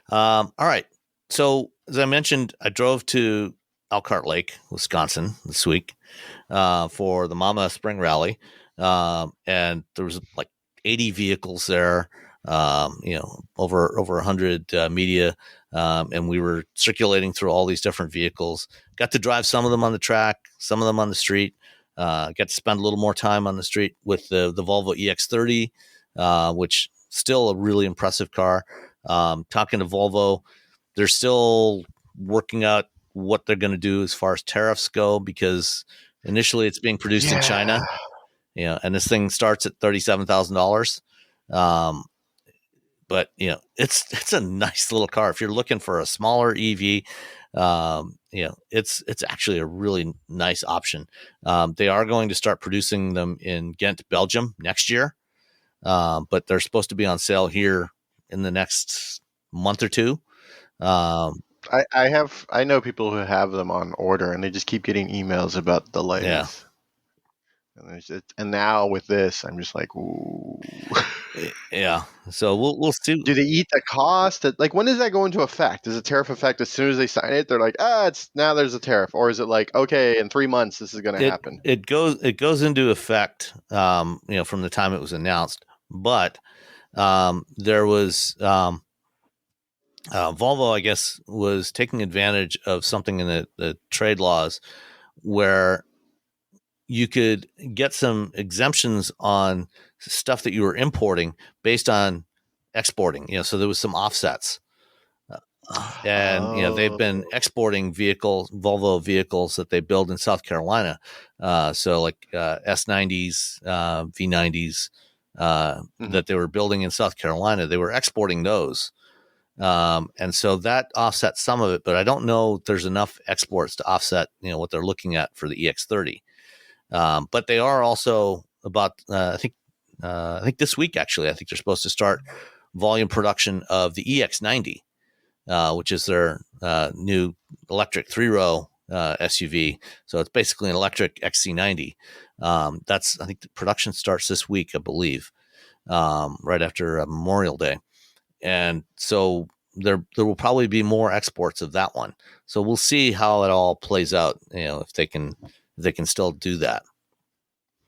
All right. So, as I mentioned, I drove to Elkhart Lake, Wisconsin this week for the Mama Spring Rally. And there was like 80 vehicles there, over 100 media. And we were circulating through all these different vehicles. Got to drive some of them on the track, some of them on the street. Got to spend a little more time on the street with the Volvo EX30, which still a really impressive car. Talking to Volvo, they're still working out what they're going to do as far as tariffs go, because initially it's being produced in China. And this thing starts at $37,000. But it's a nice little car. If you're looking for a smaller EV, it's actually a really nice option. They are going to start producing them in Ghent, Belgium next year. But they're supposed to be on sale here in the next month or two. I know people who have them on order, and they just keep getting emails about delays. Yeah. And now with this, I'm just like, ooh. Yeah. So we'll see. Do they eat the cost? Like, when does that go into effect? Does the tariff effect as soon as they sign it? They're like, it's now there's a tariff, or is it like, okay, in 3 months this is going to happen? It goes into effect, from the time it was announced. But there was, Volvo, I guess, was taking advantage of something in the trade laws where you could get some exemptions on stuff that you were importing based on exporting. So there was some offsets. And they've been exporting Volvo vehicles that they build in South Carolina. So like S90s, V90s that they were building in South Carolina, they were exporting those. And so that offsets some of it, but I don't know if there's enough exports to offset what they're looking at for the EX30. But they are also about I think this week actually. I think they're supposed to start volume production of the EX90. Which is their new electric 3-row SUV. So it's basically an electric XC90. I think the production starts this week, I believe, right after Memorial Day. And so there will probably be more exports of that one. So we'll see how it all plays out, if they can still do that.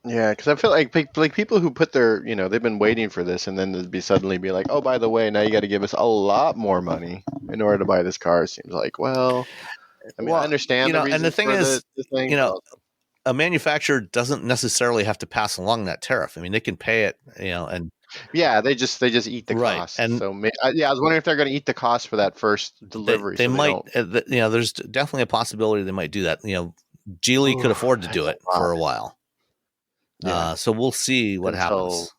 Yeah, because I feel like people who put their, they've been waiting for this, and then they'd suddenly be like, oh, by the way, now you got to give us a lot more money in order to buy this car. It seems like, well, I mean, I understand the reason and the thing for is, the thing, a manufacturer doesn't necessarily have to pass along that tariff. I mean, they can pay it, and yeah, they just eat the right. cost. And so I was wondering if they're going to eat the cost for that first delivery. They might, there's definitely a possibility they might do that. Geely could afford to do it for a while. Yeah. So we'll see what happens.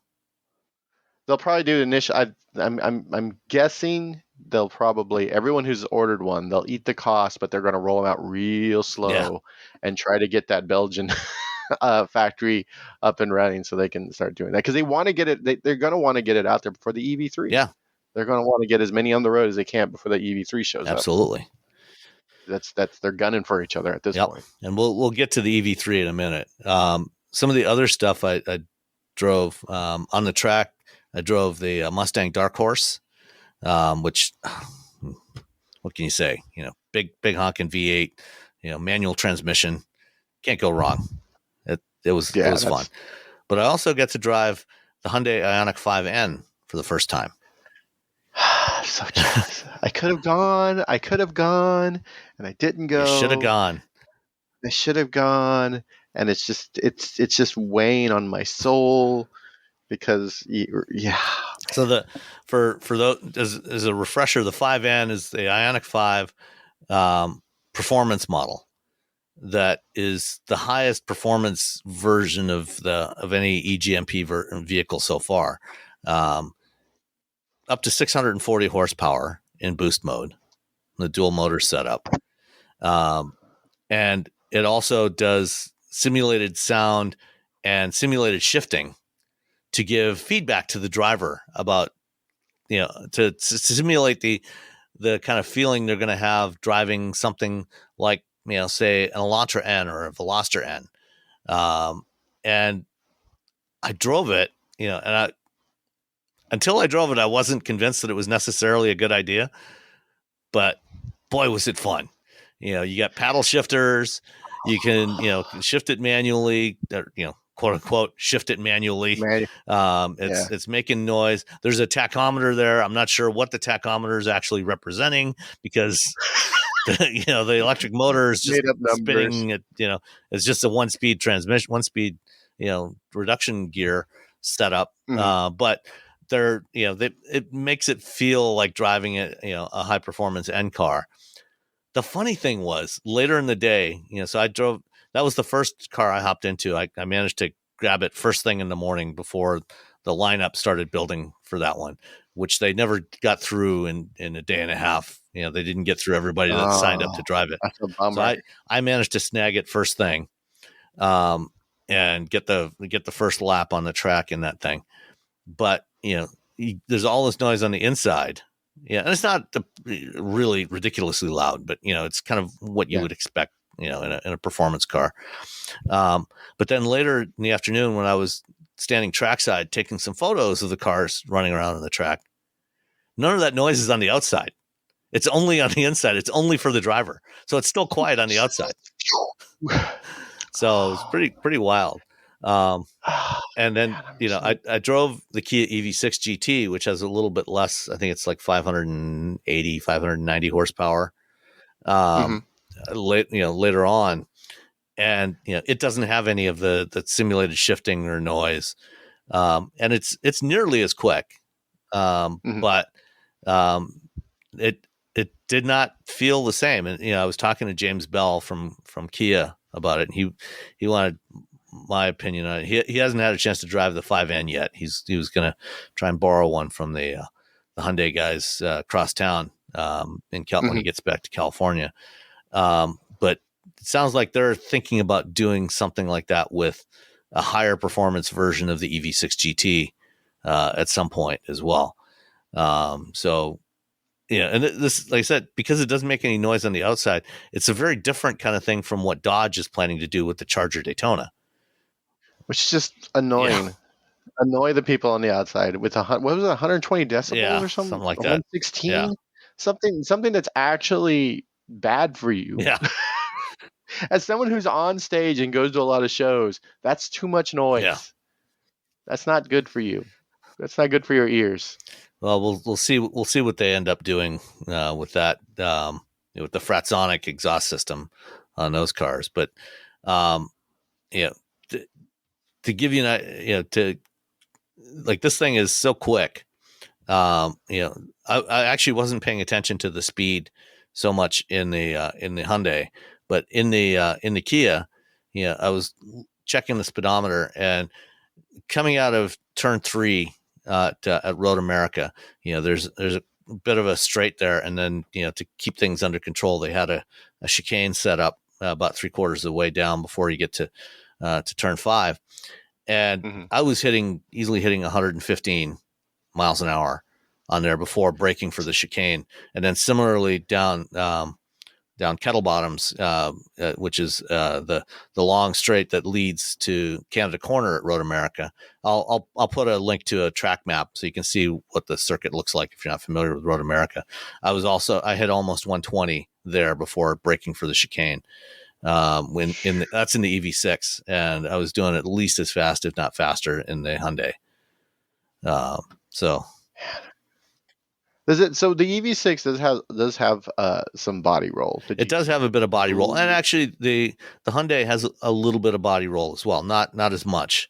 They'll probably do initial. I'm guessing they'll probably, everyone who's ordered one, they'll eat the cost, but they're going to roll them out real slow and try to get that Belgian factory up and running so they can start doing that, because they want to get it. They're going to want to get it out there before the EV3. Yeah, they're going to want to get as many on the road as they can before the EV3 shows up. Absolutely. That's they're gunning for each other at this point. And we'll get to the EV3 in a minute. Some of the other stuff I drove on the track, I drove the Mustang Dark Horse, which, what can you say? Big honking V8, manual transmission, can't go wrong. It was fun. But I also get to drive the Hyundai Ioniq 5N for the first time. So jealous. I could have gone, and I didn't go. You should have gone. I should have gone. And it's just weighing on my soul because So for those as a refresher, the 5N is the Ioniq 5 performance model that is the highest performance version of any eGMP vehicle so far, up to 640 horsepower in boost mode, the dual motor setup, and it also does simulated sound and simulated shifting to give feedback to the driver about, to simulate the kind of feeling they're going to have driving something like, say an Elantra N or a Veloster N. And I drove it, and until I drove it, I wasn't convinced that it was necessarily a good idea, but boy, was it fun. You got paddle shifters. You can, shift it manually, quote unquote, shift it manually. It's making noise. There's a tachometer there. I'm not sure what the tachometer is actually representing because, the electric motor is just spinning at, it's just a one-speed transmission, one-speed, reduction gear setup. Mm-hmm. But they're, it makes it feel like driving a high-performance N car. The funny thing was later in the day, so that was the first car I hopped into. I managed to grab it first thing in the morning before the lineup started building for that one, which they never got through in a day and a half. They didn't get through everybody that signed up to drive it. That's a bummer. So I managed to snag it first thing, and get the first lap on the track in that thing. But, there's all this noise on the inside. Yeah, and it's not really ridiculously loud, but it's kind of what you would expect, in a performance car. But then later in the afternoon, when I was standing trackside taking some photos of the cars running around on the track, none of that noise is on the outside. It's only on the inside. It's only for the driver, so it's still quiet on the outside. So it's pretty wild. And then, God, I drove the Kia EV6 GT, which has a little bit less. I think it's like 580, 590 horsepower. Later on, and it doesn't have any of the simulated shifting or noise, and it's nearly as quick, but it did not feel the same. And I was talking to James Bell from Kia about it, and he wanted my opinion on it. He hasn't had a chance to drive the 5N yet. He was going to try and borrow one from the Hyundai guys across town when he gets back to California. But it sounds like they're thinking about doing something like that with a higher performance version of the EV6 GT at some point as well. So, and this, like I said, because it doesn't make any noise on the outside, it's a very different kind of thing from what Dodge is planning to do with the Charger Daytona. Which is just annoying. Yeah. Annoy the people on the outside with 120 decibels or something like that. 116, Yeah. something that's actually bad for you. Yeah. As someone who's on stage and goes to a lot of shows, that's too much noise. Yeah. That's not good for you. That's not good for your ears. Well, we'll see. We'll see what they end up doing with that, with the Fratsonic exhaust system on those cars. But to give you this thing is so quick. I actually wasn't paying attention to the speed so much in the Hyundai, but in the Kia, I was checking the speedometer, and coming out of turn 3 at Road America, there's a bit of a straight there, and then to keep things under control, they had a chicane set up about 3/4 of the way down before you get to turn 5. And I was easily hitting 115 miles an hour on there before braking for the chicane. And then similarly down Kettle Bottoms, which is the long straight that leads to Canada Corner at Road America. I'll put a link to a track map so you can see what the circuit looks like if you're not familiar with Road America. I hit almost 120 there before braking for the chicane. That's in the EV6, and I was doing at least as fast, if not faster, in the Hyundai. So the EV6 does have some body roll. It does have a bit of body roll, and actually the Hyundai has a little bit of body roll as well. Not as much.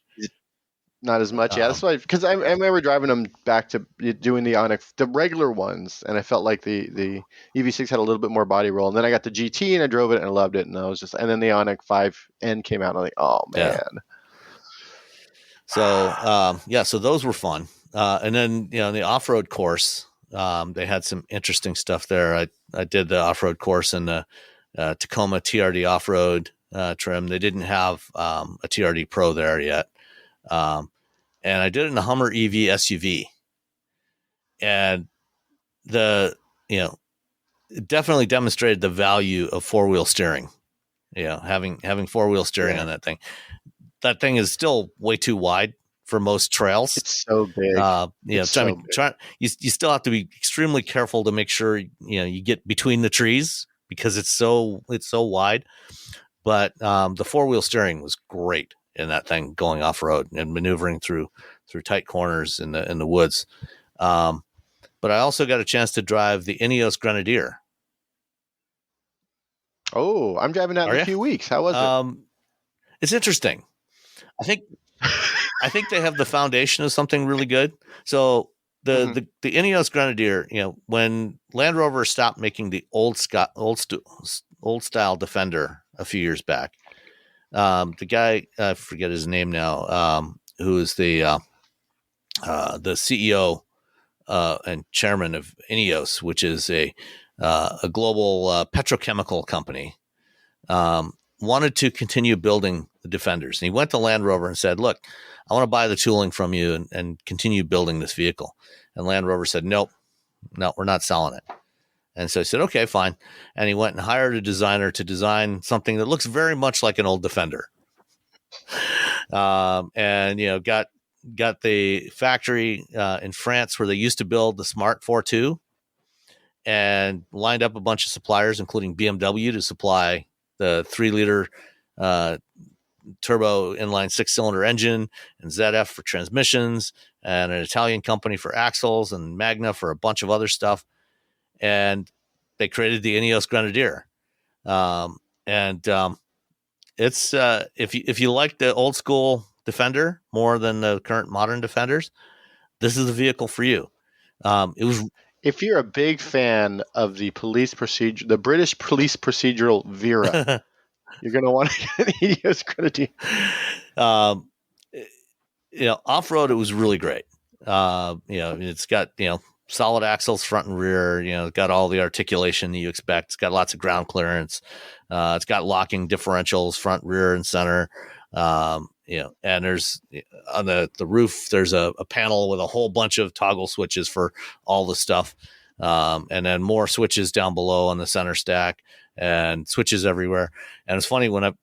Not as much, yeah. That's why, because I remember driving them back to doing the Ioniq, the regular ones, and I felt like the EV6 had a little bit more body roll. And then I got the GT and I drove it and I loved it, and then the Ioniq 5N came out and I'm like, oh man. Yeah. So so those were fun. And then the off-road course, they had some interesting stuff there. I did the off-road course in the Tacoma TRD off-road trim. They didn't have a TRD Pro there yet. And I did it in a Hummer EV SUV, and it definitely demonstrated the value of 4-wheel steering. Having 4-wheel steering on that thing. That thing is still way too wide for most trails. It's so big. You still have to be extremely careful to make sure you get between the trees because it's so wide. But the 4-wheel steering was great in that thing, going off road and maneuvering through tight corners in the woods. But I also got a chance to drive the Ineos Grenadier. Oh, I'm driving that in a few weeks. How was it? It's interesting. I think they have the foundation of something really good. So the Ineos Grenadier, when Land Rover stopped making the old style Defender a few years back, the guy, I forget his name now, who is the CEO and chairman of Ineos, which is a global petrochemical company, wanted to continue building the Defenders. And he went to Land Rover and said, look, I want to buy the tooling from you and continue building this vehicle. And Land Rover said, nope, no, we're not selling it. And so he said, okay, fine. And he went and hired a designer to design something that looks very much like an old Defender. And, got the factory in France where they used to build the Smart 4.2 and lined up a bunch of suppliers, including BMW, to supply the 3-liter turbo inline 6-cylinder engine, and ZF for transmissions, and an Italian company for axles, and Magna for a bunch of other stuff. And they created the Ineos Grenadier. It's if you like the old school Defender more than the current modern Defenders, this is the vehicle for you. It was. If you're a big fan of the the British police procedural Vera, you're going to want to get an Ineos Grenadier. Off-road, it was really great. It's got, solid axles front and rear, got all the articulation that you expect. It's got lots of ground clearance. It's got locking differentials, front, rear, and center. And there's on the roof, there's a panel with a whole bunch of toggle switches for all the stuff. And then more switches down below on the center stack and switches everywhere. And it's funny when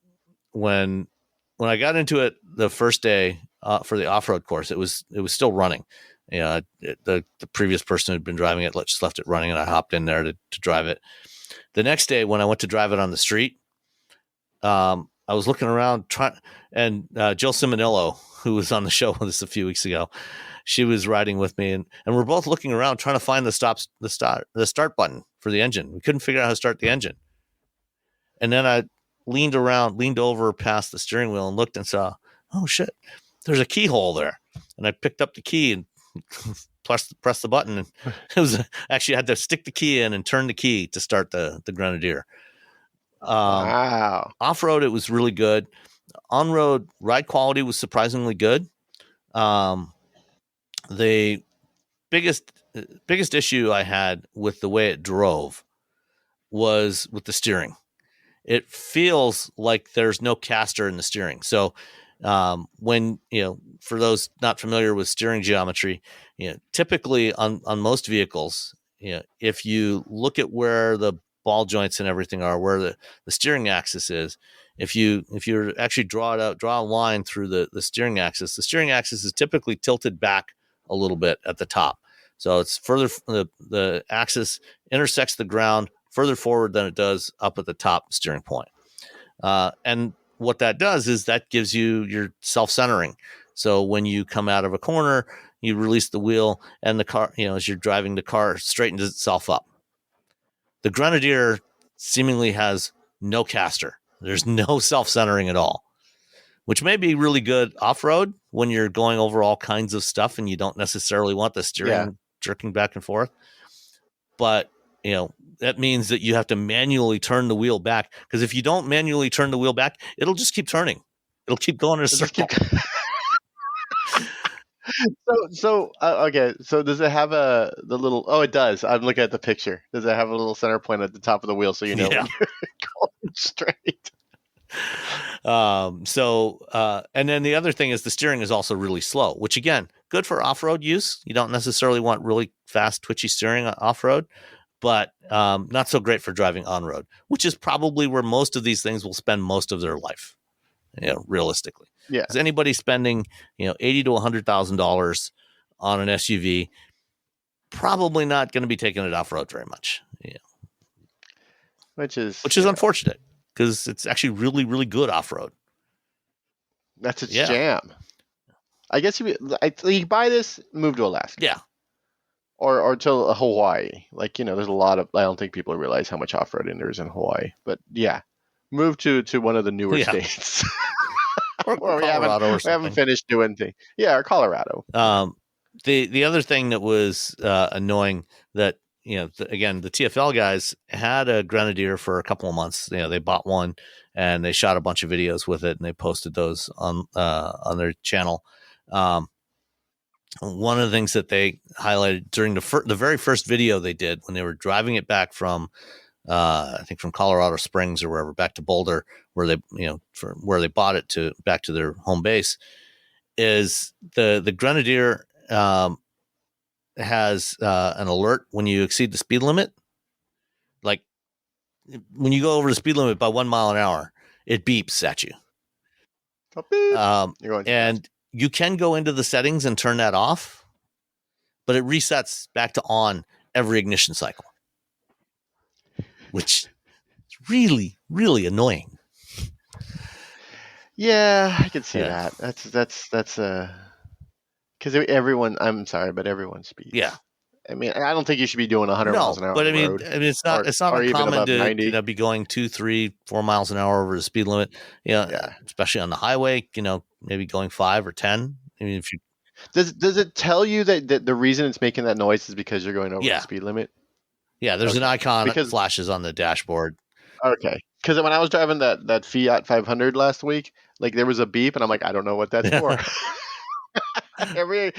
I got into it the first day for the off-road course, it was still running. The previous person who'd been driving it just left it running, and I hopped in there to drive it. The next day when I went to drive it on the street, I was looking around and Jill Simonillo, who was on the show with us a few weeks ago, she was riding with me, and we're both looking around trying to find the start button for the engine. We couldn't figure out how to start the engine. And then I leaned over past the steering wheel and looked and saw, oh shit, there's a keyhole there. And I picked up the key and pressed the button. And it was actually, I had to stick the key in and turn the key to start the Grenadier. Wow. Off-road, it was really good. On-road, ride quality was surprisingly good. The biggest issue I had with the way it drove was with the steering. It feels like there's no caster in the steering. So when, for those not familiar with steering geometry, typically on most vehicles, if you look at where the ball joints and everything are, where the steering axis is, if you actually draw a line through the steering axis is typically tilted back a little bit at the top. So it's further, the axis intersects the ground further forward than it does up at the top steering point. And what that does is that gives you your self-centering. So when you come out of a corner, you release the wheel, and the car, as you're driving, the car straightens itself up. The Grenadier seemingly has no caster. There's no self-centering at all, which may be really good off-road when you're going over all kinds of stuff and you don't necessarily want the steering jerking back and forth. But, that means that you have to manually turn the wheel back, because if you don't manually turn the wheel back, it'll just keep turning. It'll keep going in a circle. Okay. So does it have the little? Oh, it does. I'm looking at the picture. Does it have a little center point at the top of the wheel so you know when you're going straight? And then the other thing is the steering is also really slow, which again, good for off-road use. You don't necessarily want really fast, twitchy steering off-road, but not so great for driving on-road, which is probably where most of these things will spend most of their life, realistically. Yeah. Is anybody spending, $80,000 to $100,000 on an SUV? Probably not going to be taking it off-road very much. Which is unfortunate, because it's actually really, really good off-road. That's its jam. I guess you buy this, move to Alaska. Yeah. Or to Hawaii. There's a lot of, I don't think people realize how much off-roading there is in Hawaii. But yeah, move to one of the newer states. or Colorado or something. We haven't finished doing things. Yeah, or Colorado. The other thing that was annoying that, again, the TFL guys had a Grenadier for a couple of months. They bought one and they shot a bunch of videos with it and they posted those on their channel. One of the things that they highlighted during the very first video they did when they were driving it back from, I think from Colorado Springs or wherever, back to Boulder, where they, where they bought it back to their home base, is the Grenadier has an alert when you exceed the speed limit. Like when you go over the speed limit by 1 mile an hour, it beeps at you. And you can go into the settings and turn that off, but it resets back to on every ignition cycle, which is really, really annoying. Yeah, I can see Yeah. that. That's because everyone. I'm sorry, but everyone speeds. Yeah. I mean, I don't think you should be doing 100 miles No, an hour but on the road, it's not or even uncommon above to 90. be going 2, 3, 4 miles an hour over the speed limit. Yeah. Especially on the highway. Maybe going 5 or 10. I mean, if you Does it tell you that the reason it's making that noise is because you're going over the yeah speed limit? there's an Okay. icon that Because flashes on the dashboard. okay, because when I was driving that Fiat 500 last week, like there was a beep, and I'm like, I don't know what that's for. every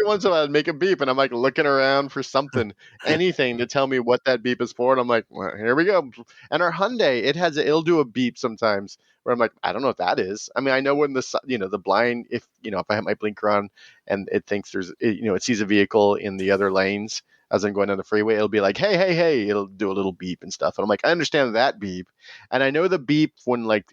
once in a while, I'd make a beep, and I'm like looking around for something, anything to tell me what that beep is for, and I'm like, well, here we go. And our Hyundai, it'll do a beep sometimes where I'm like, I don't know what that is. I mean, I know when the blind, if I have my blinker on and it thinks it sees a vehicle in the other lanes as I'm going down the freeway, it'll be like, hey, hey, hey, it'll do a little beep and stuff, and I'm like, I understand that beep, and I know the beep when the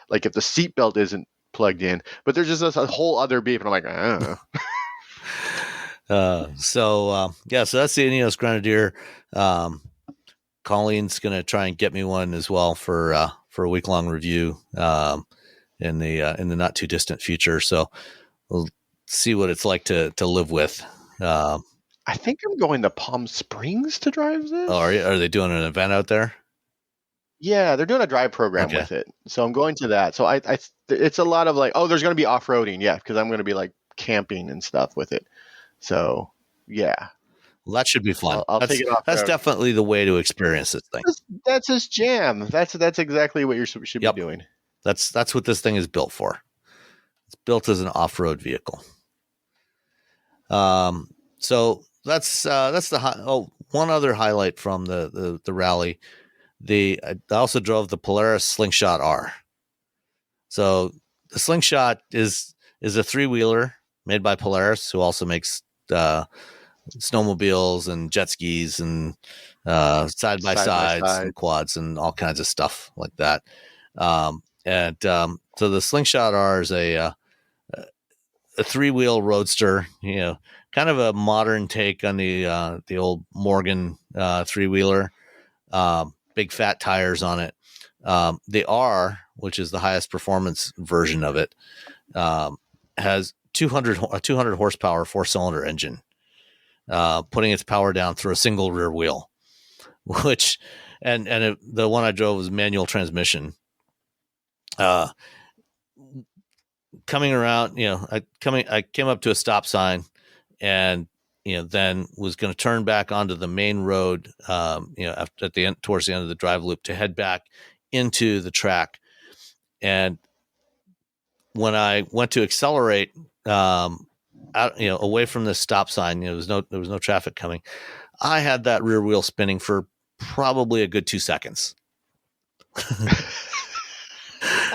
like if the seatbelt isn't plugged in, but there's just a whole other beep, and I'm like, I don't know. So that's the Ineos Grenadier. Colleen's going to try and get me one as well for a week-long review in the not too distant future. So we'll see what it's like to live with. I think I'm going to Palm Springs to drive this. Oh, are they doing an event out there? Yeah, they're doing a drive program with it. So I'm going to that. So it's a lot of like, oh, there's going to be off-roading. Yeah, because I'm going to be like camping and stuff with it. So yeah. Well, that should be fun. I'll take it off. That's definitely the way to experience this thing. That's his jam. That's exactly what you should be doing. That's what this thing is built for. It's built as an off-road vehicle. So that's one other highlight from the rally. I also drove the Polaris Slingshot R. So the Slingshot is a 3-wheeler made by Polaris, who also makes snowmobiles and jet skis and side by sides and quads and all kinds of stuff like that. So the Slingshot R is a 3-wheel roadster, kind of a modern take on the old Morgan 3-wheeler. Big fat tires on it. The R, which is the highest performance version of it, has 200 horsepower 4-cylinder engine, putting its power down through a single rear wheel, which the one I drove was manual transmission. Coming around, I came up to a stop sign, and then was going to turn back onto the main road, towards the end of the drive loop to head back into the track. And when I went to accelerate, away from the stop sign, there was no traffic coming. I had that rear wheel spinning for probably a good 2 seconds.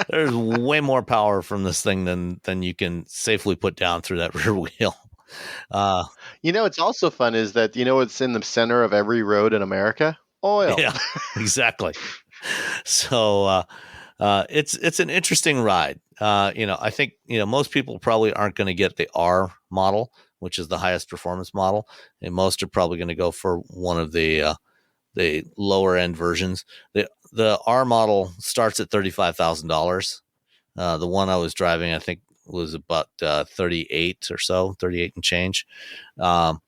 There's way more power from this thing than you can safely put down through that rear wheel. It's also fun is that it's in the center of every road in America? Oil. Yeah, exactly. So it's an interesting ride. I think most people probably aren't going to get the R model, which is the highest performance model, and most are probably going to go for one of the lower end versions. The R model starts at $35,000. The one I was driving, I think, was about 38 or so, 38 and change. But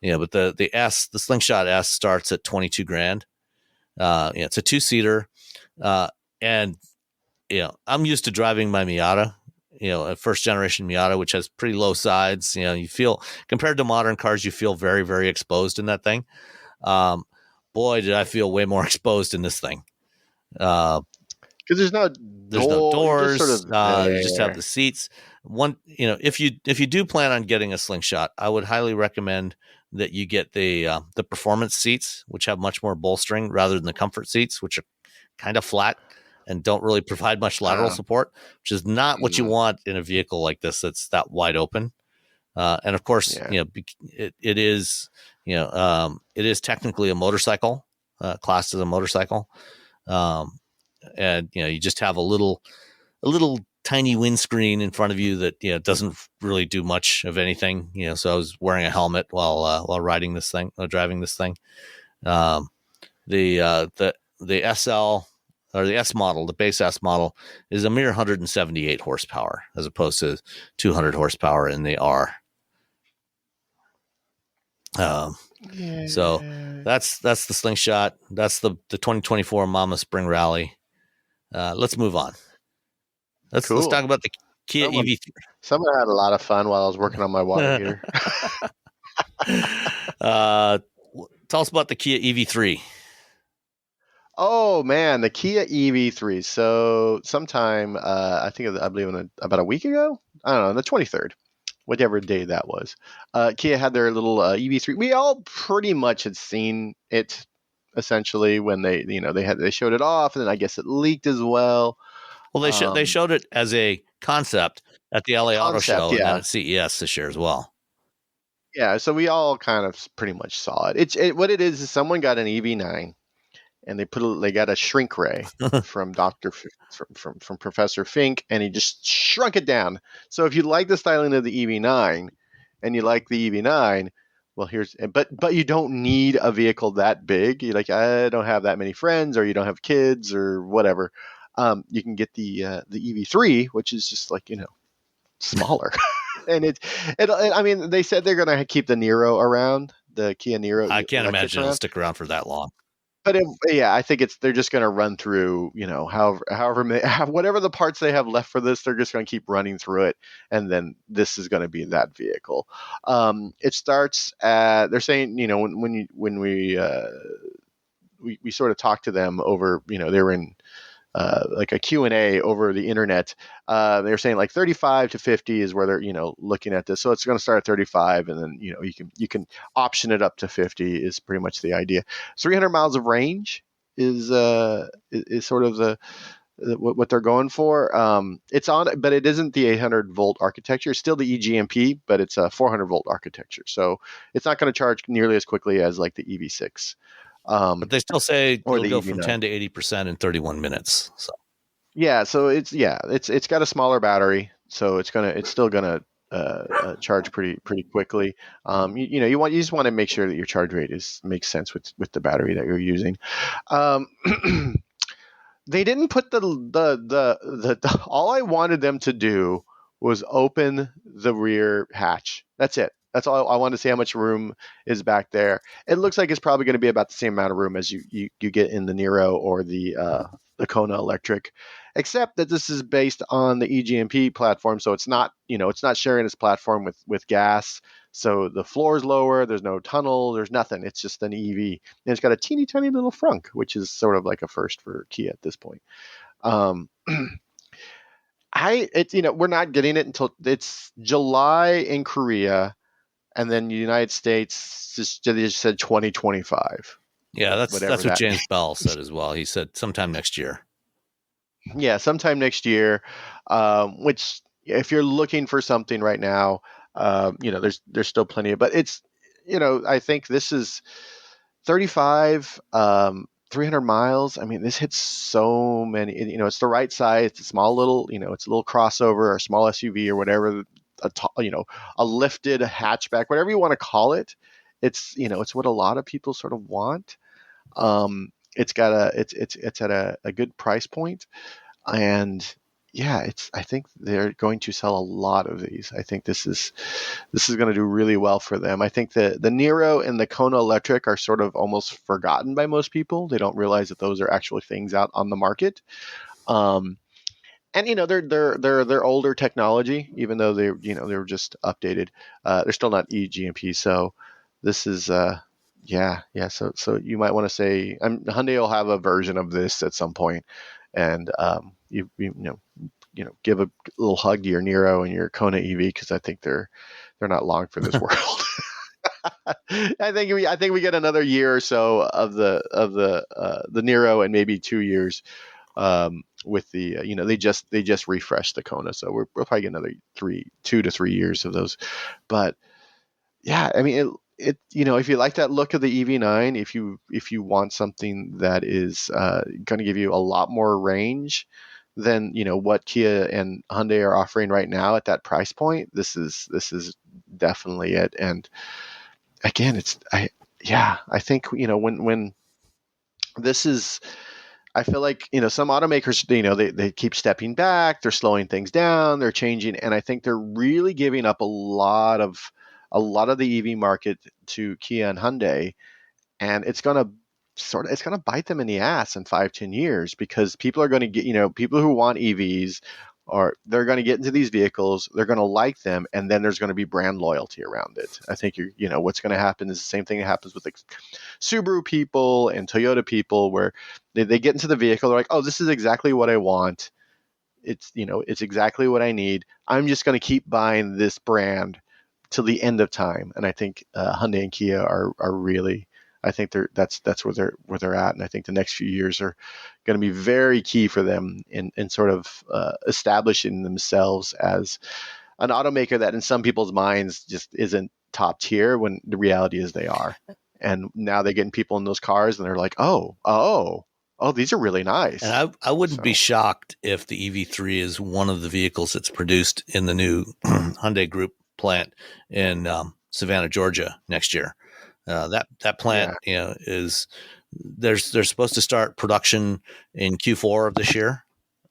the Slingshot S starts at 22 grand. It's a 2-seater. And I'm used to driving my Miata, a first generation Miata, which has pretty low sides. You feel, compared to modern cars, you feel very, very exposed in that thing. Boy, did I feel way more exposed in this thing. Because there's no doors. You just have the seats. If you do plan on getting a Slingshot, I would highly recommend that you get the performance seats, which have much more bolstering rather than the comfort seats, which are kind of flat and don't really provide much lateral support, which is not what you want in a vehicle like this that's that wide open. And of course, it is technically a motorcycle, classed as a motorcycle. And you just have a little tiny windscreen in front of you that doesn't really do much of anything. So I was wearing a helmet while driving this thing. The SL or the S model, the base S model, is a mere 178 horsepower as opposed to 200 horsepower in the R. So that's the Slingshot. That's the 2024 Mama Spring Rally. Let's move on. Let's talk about the Kia EV3. Someone had a lot of fun while I was working on my water heater. Tell us about the Kia EV3. Oh man, the Kia EV3. So sometime, I believe about a week ago. I don't know, the 23rd, whatever day that was. Kia had their little EV3. We all pretty much had seen it essentially when they showed it off, and then I guess it leaked as well. Well, they showed it as a concept at the LA Auto Show, and then at CES this year as well. Yeah, so we all kind of pretty much saw it. What it is someone got an EV9, and they got a shrink ray from from Professor Fink, and he just shrunk it down. So if you like the styling of the EV9, and you like the EV9, well, but you don't need a vehicle that big. You're like, I don't have that many friends, or you don't have kids, or whatever. You can get the EV3, which is just like, smaller. And I mean, they said they're going to keep the Niro around, the Kia Niro. I can't imagine it'll stick around for that long. But I think they're just going to run through, whatever the parts they have left for this, they're just going to keep running through it, and then this is going to be that vehicle. It starts at, they're saying, when we sort of talked to them over, they were in like a Q&A over the internet. They were saying like 35 to 50 is where they're, looking at this. So it's going to start at 35, and then, you can option it up to 50 is pretty much the idea. 300 miles of range is sort of what they're going for. It's on, but it isn't the 800 volt architecture. It's still the eGMP, but it's a 400 volt architecture. So it's not going to charge nearly as quickly as like the EV6. But they still say it'll go from 10 to 80% in 31 minutes. So yeah, so it's got a smaller battery, so it's still gonna charge pretty quickly. You just want to make sure that your charge rate makes sense with the battery that you're using. They didn't put the all I wanted them to do was open the rear hatch. That's it. That's all I wanted to see, how much room is back there. It looks like it's probably going to be about the same amount of room as you get in the Niro or the Kona Electric, except that this is based on the eGMP platform, so it's not sharing its platform with gas. So the floor is lower. There's no tunnel. There's nothing. It's just an EV, and it's got a teeny tiny little frunk, which is sort of like a first for Kia at this point. We're not getting it until it's July in Korea. And then the United States they just said 2025. Yeah, that's what James Bell said as well. He said sometime next year. Yeah, sometime next year. Which, if you're looking for something right now, there's still plenty of. But it's, I think this is 35, 300 miles. I mean, this hits so many. It's the right size. It's a small little. It's a little crossover or a small SUV or whatever. A lifted hatchback, whatever you want to call it. It's what a lot of people sort of want. It's at a good price point, and I think they're going to sell a lot of these. I think this is going to do really well for them. I think the Niro and the Kona Electric are sort of almost forgotten by most people. They don't realize that those are actually things out on the market. And they're older technology, even though they were just updated. They're still not eGMP, so this is So you might want to say Hyundai will have a version of this at some point, and you give a little hug to your Niro and your Kona EV, because I think they're not long for this world. I think we get another year or so of the Niro, and maybe 2 years. With the they just refreshed the Kona, so we'll probably get another 2 to 3 years of those. But yeah, I mean it if you like that look of the EV9, if you want something that is going to give you a lot more range than what Kia and Hyundai are offering right now at that price point, this is definitely it. And again, I think when this is I feel like, some automakers, they keep stepping back, they're slowing things down, they're changing, and I think they're really giving up a lot of the EV market to Kia and Hyundai, and it's going to bite them in the ass in 5-10 years, because people are going to get, people who want EVs, or they're going to get into these vehicles, they're going to like them, and then there's going to be brand loyalty around it. I think what's going to happen is the same thing that happens with Subaru people and Toyota people, where they get into the vehicle, they're like, oh, this is exactly what I want. It's exactly what I need. I'm just going to keep buying this brand till the end of time. And I think Hyundai and Kia are really, I think that's where they're at, and I think the next few years are going to be very key for them in sort of establishing themselves as an automaker that in some people's minds just isn't top tier, when the reality is they are. And now they're getting people in those cars, and they're like, oh, these are really nice. And I wouldn't be shocked if the EV3 is one of the vehicles that's produced in the new Hyundai Group plant in Savannah, Georgia next year. That plant, is they're supposed to start production in Q4 of this year.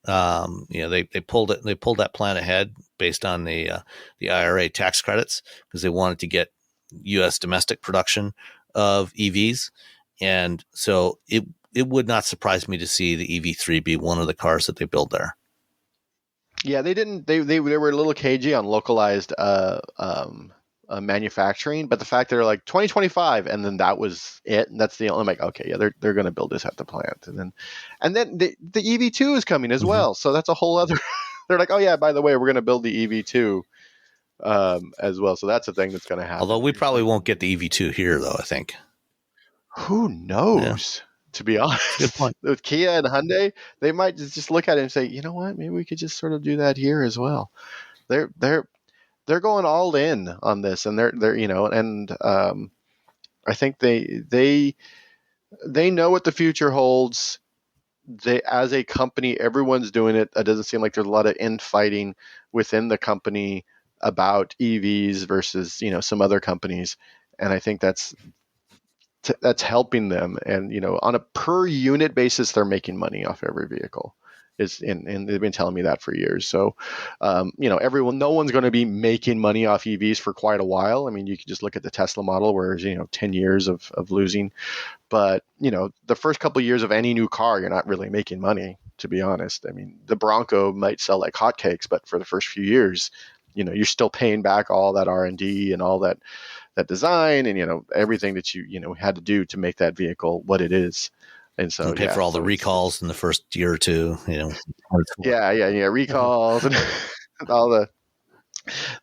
They pulled that plant ahead based on the IRA tax credits, because they wanted to get U.S. domestic production of EVs, and so it would not surprise me to see the EV3 be one of the cars that they build there. Yeah, they didn't. They were a little cagey on localized manufacturing, but the fact they're like 2025, and then that was it. And that's the only. I'm like, okay, yeah, they're going to build this at the plant, and then the EV2 is coming as well. So that's a whole other. They're like, oh yeah, by the way, we're going to build the EV2 as well. So that's a thing that's going to happen. Although we probably won't get the EV2 here, though. I think. Who knows? Yeah. To be honest, with Kia and Hyundai, they might just look at it and say, you know what, maybe we could just sort of do that here as well. They're going all in on this, and they're and I think they know what the future holds. They, as a company, everyone's doing it. It doesn't seem like there's a lot of infighting within the company about EVs versus some other companies, and I think that's helping them. And on a per unit basis, they're making money off every vehicle. And they've been telling me that for years. So, no one's going to be making money off EVs for quite a while. I mean, you can just look at the Tesla model, where 10 years of losing. But the first couple of years of any new car, you're not really making money, to be honest. I mean, the Bronco might sell like hotcakes, but for the first few years, you're still paying back all that R&D and all that design, and everything that you had to do to make that vehicle what it is. And so pay for all the recalls in the first year or two, recalls and all the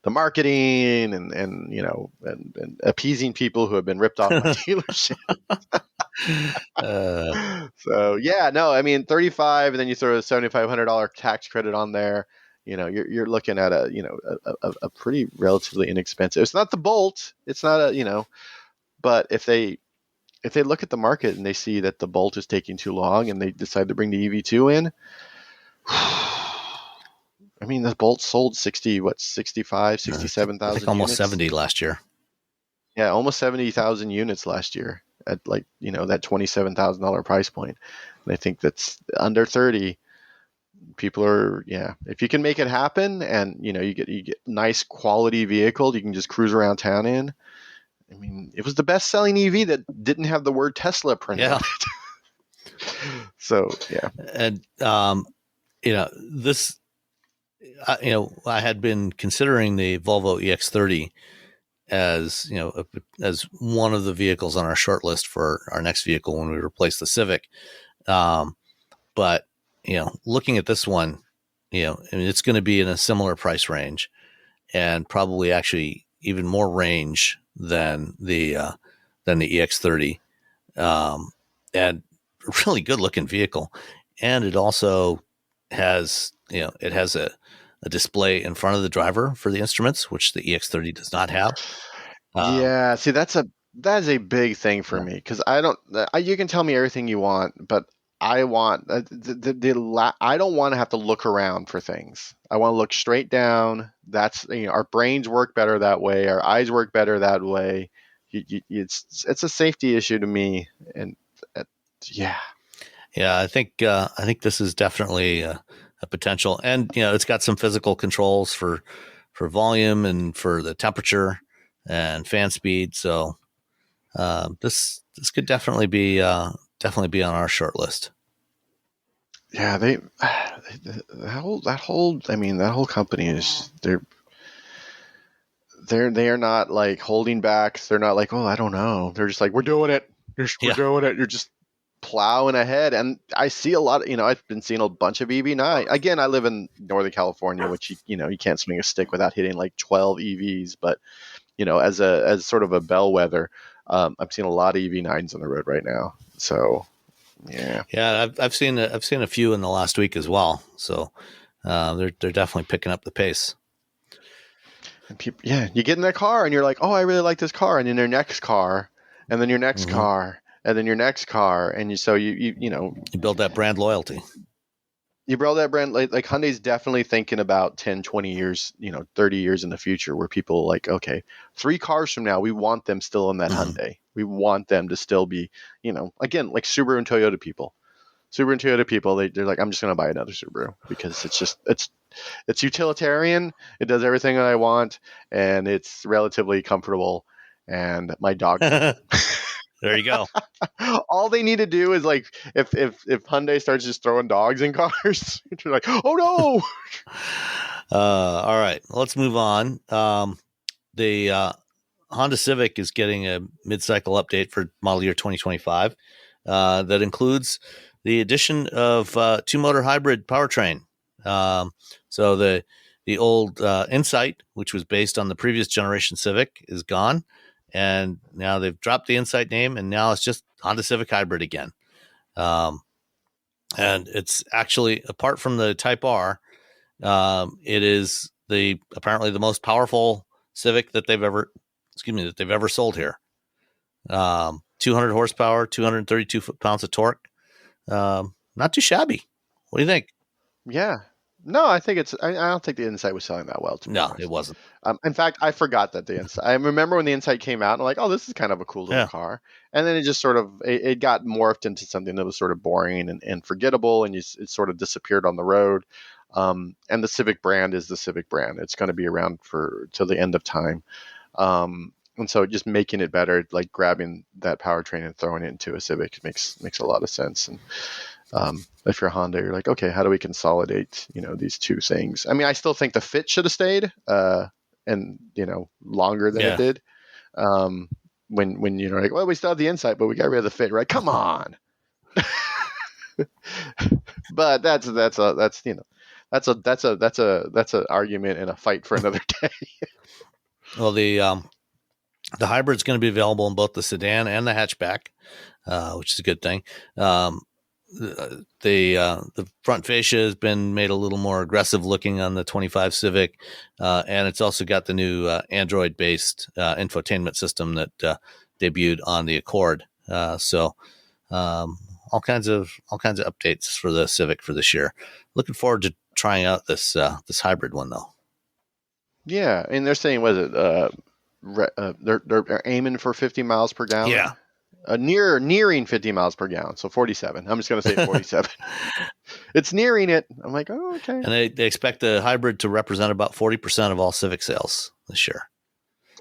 marketing and appeasing people who have been ripped off by dealership. I mean, 35, and then you throw a $7,500 tax credit on there. You're looking at a pretty relatively inexpensive. It's not the Bolt. It's not but if they look at the market and they see that the Bolt is taking too long, and they decide to bring the EV2 in, I mean, the Bolt sold 67,000 almost units. 70 last year. Yeah, almost 70,000 units last year at that $27,000 price point. And I think that's under 30. People are, if you can make it happen, and you get nice quality vehicle you can just cruise around town in. I mean, it was the best selling EV that didn't have the word Tesla printed on it. So and this, I had been considering the Volvo EX30 as as one of the vehicles on our short list for our next vehicle when we replace the Civic, but looking at this one, I mean, it's going to be in a similar price range, and probably actually even more range than the EX30, and really good looking vehicle. And it also has, a display in front of the driver for the instruments, which the EX30 does not have. See, that is a big thing for me, because you can tell me everything you want, but I want I don't want to have to look around for things. I want to look straight down. That's our brains work better that way. Our eyes work better that way. It's a safety issue to me, and Yeah, I think this is definitely a potential, and it's got some physical controls for volume and for the temperature and fan speed. So this could definitely be on our short list. Yeah, that whole company is they are not like holding back. They're not like, oh, I don't know. They're just like, we're doing it. We're doing it. You're just plowing ahead. And I see a lot of, I've been seeing a bunch of EV9. Again, I live in Northern California, which you can't swing a stick without hitting like 12 EVs. But as sort of a bellwether, I'm seeing a lot of EV9s on the road right now. So yeah, I've seen a few in the last week as well. So they're definitely picking up the pace. And people, you get in that car and you're like, oh, I really like this car, and then your next car, and then your next car, and then your next car, and you build that brand loyalty. You build that brand like Hyundai's definitely thinking about 10, 20 years, 30 years in the future, where people are like, okay, 3 cars from now, we want them still in that Hyundai. We want them to still be, again, like Subaru and Toyota people. Subaru and Toyota people, they're like, I'm just going to buy another Subaru because it's utilitarian. It does everything that I want, and it's relatively comfortable. And my dog. There you go. All they need to do is like, if Hyundai starts just throwing dogs in cars, you're like, oh no. All right, let's move on. The Honda Civic is getting a mid-cycle update for model year 2025 that includes the addition of 2-motor hybrid powertrain. So the old Insight, which was based on the previous generation Civic, is gone, and now they've dropped the Insight name, and now it's just Honda Civic Hybrid again. And it's actually, apart from the Type R, it is apparently the most powerful Civic that they've ever sold here. 200 horsepower, 232 foot-pounds of torque. Not too shabby. What do you think? Yeah. No, I think I don't think the Insight was selling that well. No, it wasn't. In fact, I forgot that the Insight. I remember when the Insight came out, and I'm like, oh, this is kind of a cool little car. And then it just sort of it got morphed into something that was sort of boring and forgettable, and it sort of disappeared on the road. And the Civic brand is the Civic brand. It's going to be around till the end of time. And so just making it better, like grabbing that powertrain and throwing it into a Civic makes a lot of sense. And if you're Honda, you're like, okay, how do we consolidate, these two things? I mean, I still think the fit should have stayed, and longer than it did. When you're like, well, we still have the Insight, but we got rid of the fit, right? Come on. But that's an argument and a fight for another day. Well, the hybrid's going to be available in both the sedan and the hatchback, which is a good thing. The front fascia has been made a little more aggressive looking on the 25 Civic, and it's also got the new Android-based infotainment system that debuted on the Accord. So all kinds of updates for the Civic for this year. Looking forward to trying out this hybrid one though. Yeah, and they're saying, was it they're aiming for 50 miles per gallon? Yeah. Nearing 50 miles per gallon, so 47. I'm just going to say 47. It's nearing it. I'm like, oh, okay. And they expect the hybrid to represent about 40% of all Civic sales this year.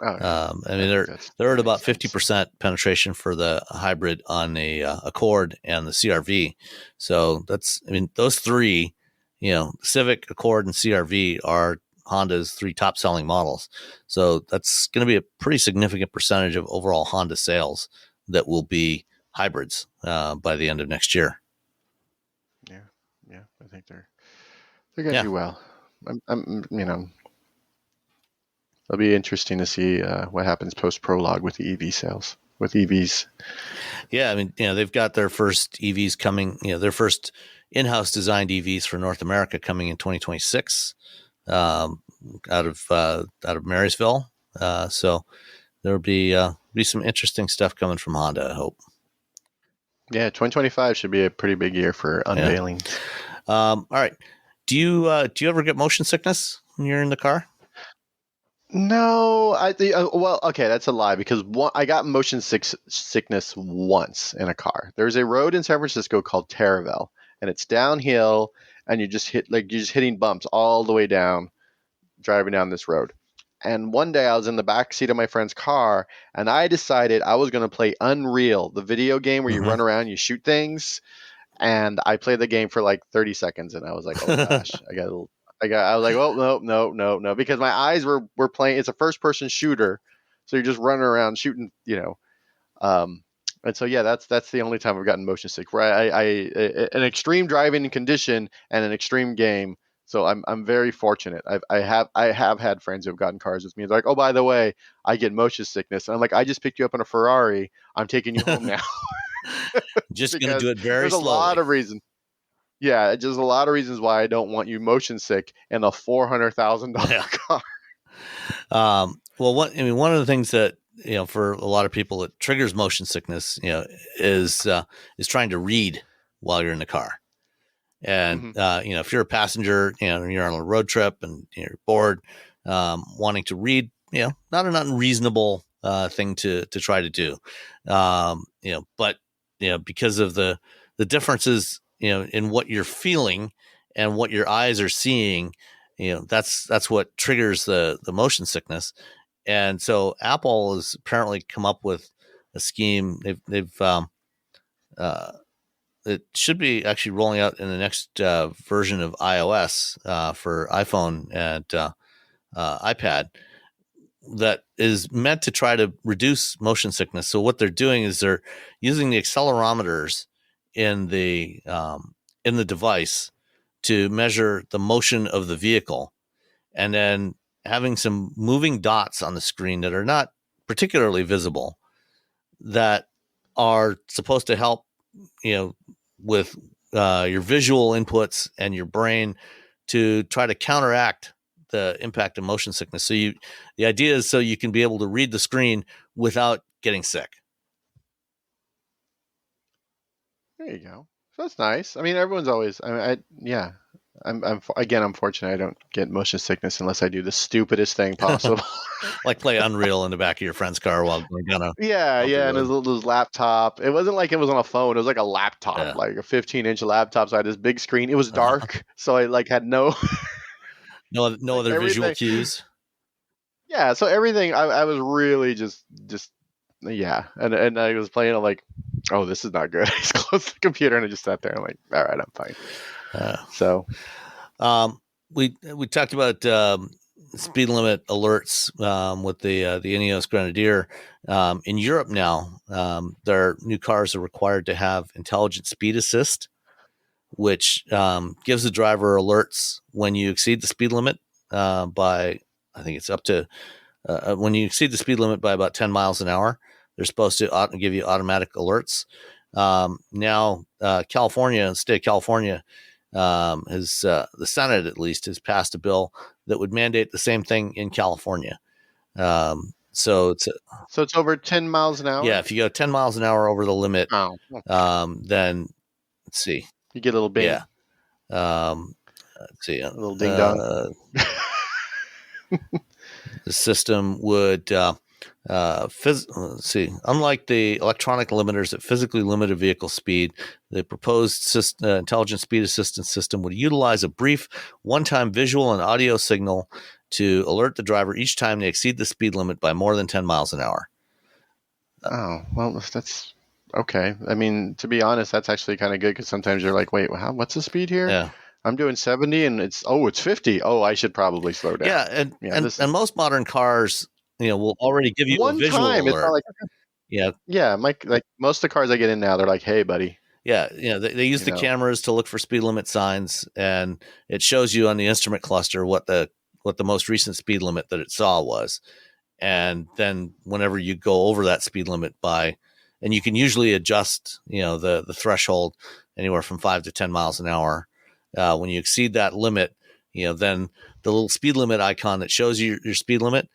Oh, I mean, they're at about 50% penetration for the hybrid on the Accord and the CR-V. So those three, Civic, Accord, and CR-V are Honda's 3 top selling models. So that's going to be a pretty significant percentage of overall Honda sales that will be hybrids by the end of next year. Yeah, I think they're going to do well. It'll be interesting to see what happens post prologue with the EV sales, with EVs. Yeah, I mean, they've got their first EVs coming. Their first in-house designed EVs for North America coming in 2026 out of Marysville. So there'll be some interesting stuff coming from Honda, I hope. Yeah, 2025 should be a pretty big year for unveiling. All right. Do you ever get motion sickness when you're in the car? No, I think well, okay, that's a lie because I got sickness once in a car. There's a road in San Francisco called Terraville, and it's downhill, and you're just hitting bumps all the way down, driving down this road. And one day I was in the back seat of my friend's car, and I decided I was going to play Unreal, the video game where you run around, you shoot things. And I played the game for like 30 seconds, and I was like, oh gosh, I was like, oh no, because my eyes were playing. It's a first person shooter, so you're just running around shooting, and so yeah, that's the only time I've gotten motion sick. Where I an extreme driving condition and an extreme game. So I'm very fortunate. I have had friends who have gotten cars with me. They're like, oh, by the way, I get motion sickness, and I'm like, I just picked you up in a Ferrari. I'm taking you home now. Just going to do it very slowly. There's a lot of reasons. Yeah, just a lot of reasons why I don't want you motion sick in a $400,000 car. Well, one of the things that, for a lot of people that triggers motion sickness, is trying to read while you're in the car. And, if you're a passenger, you're on a road trip and you're bored, wanting to read, not an unreasonable thing to try to do. But, because of the differences, in what you're feeling and what your eyes are seeing, that's what triggers the motion sickness. And so Apple has apparently come up with a scheme. It should be actually rolling out in the next version of iOS for iPhone and iPad that is meant to try to reduce motion sickness. So what they're doing is they're using the accelerometers in the device to measure the motion of the vehicle, and then having some moving dots on the screen that are not particularly visible that are supposed to help, with your visual inputs and your brain to try to counteract the impact of motion sickness. So the idea is so you can be able to read the screen without getting sick. There you go. So that's nice. I mean, everyone's always. I'm fortunate. I don't get motion sickness unless I do the stupidest thing possible. Like play Unreal in the back of your friend's car while going down a and his laptop. It wasn't like it was on a phone. It was like a laptop, like a 15-inch laptop. So I had this big screen. It was dark, so I had no no other visual cues. Yeah, so everything I was really just and I was playing. I'm like, oh, this is not good. I just closed the computer and I just sat there. I'm like, all right, I'm fine. We talked about speed limit alerts with the Ineos Grenadier. In Europe now, their new cars are required to have intelligent speed assist, which gives the driver alerts when you exceed the speed limit by, I think it's up to, when you exceed the speed limit by about 10 miles an hour, they're supposed to give you automatic alerts. Now, California, the state of California, has the Senate at least has passed a bill that would mandate the same thing in California. So it's over 10 miles an hour. Yeah, if you go 10 miles an hour over the limit, then let's see, you get a little bing. Yeah, let's see, a little ding dong. The system would. Let's see. Unlike the electronic limiters that physically limit a vehicle speed, the proposed intelligent speed assistance system would utilize a brief one-time visual and audio signal to alert the driver each time they exceed the speed limit by more than 10 miles an hour. Oh, well, that's okay. I mean, to be honest, that's actually kind of good because sometimes you're like, wait, what's the speed here? Yeah. I'm doing 70 and it's 50. Oh, I should probably slow down. Yeah, and most modern cars, will already give you a visual alert. It's not like, yeah, like most of the cars I get in now, they're like, hey, buddy. Yeah, they use the cameras to look for speed limit signs, and it shows you on the instrument cluster what the most recent speed limit that it saw was. And then whenever you go over that speed limit and you can usually adjust, the threshold anywhere from 5 to 10 miles an hour. When you exceed that limit, then the little speed limit icon that shows you your speed limit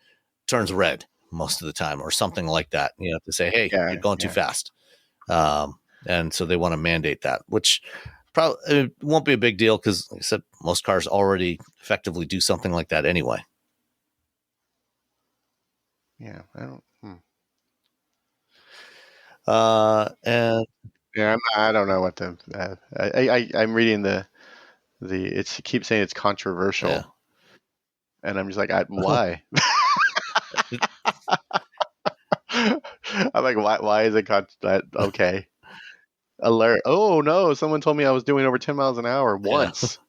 turns red most of the time, or something like that, to say, hey, you're going too fast. And so they want to mandate that, which probably it won't be a big deal because, like I said, most cars already effectively do something like that anyway. Yeah, I don't. And Yeah, I don't know what the. I'm reading the it keeps saying it's controversial, yeah. and I'm just like, why? I'm like, why is it that okay? Alert! Oh no, someone told me I was doing over 10 miles an hour once.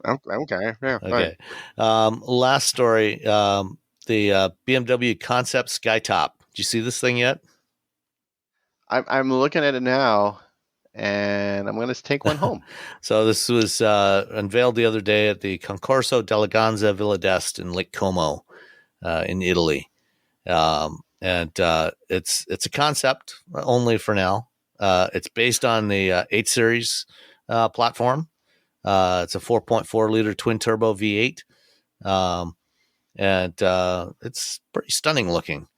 Okay, yeah, Okay. fine. Last story. The BMW concept Skytop. Did you see this thing yet? I'm looking at it now, and I'm going to take one home. So this was unveiled the other day at the Concorso dell'Aganza Villa d'Este in Lake Como, in Italy. And it's a concept only for now. It's based on the 8 Series platform. It's a 4.4 liter twin turbo V8. And it's pretty stunning looking.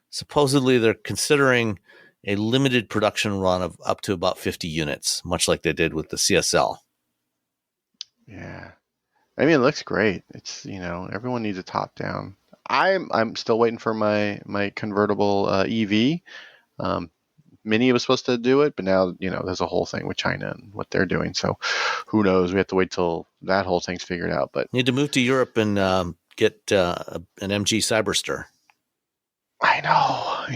Supposedly, they're considering a limited production run of up to about 50 units, much like they did with the CSL. Yeah, I mean, it looks great. It's everyone needs a top down. I'm still waiting for my convertible EV. Mini was supposed to do it, but now there's a whole thing with China and what they're doing. So who knows? We have to wait till that whole thing's figured out. But You need to move to Europe and get an MG Cyberster. I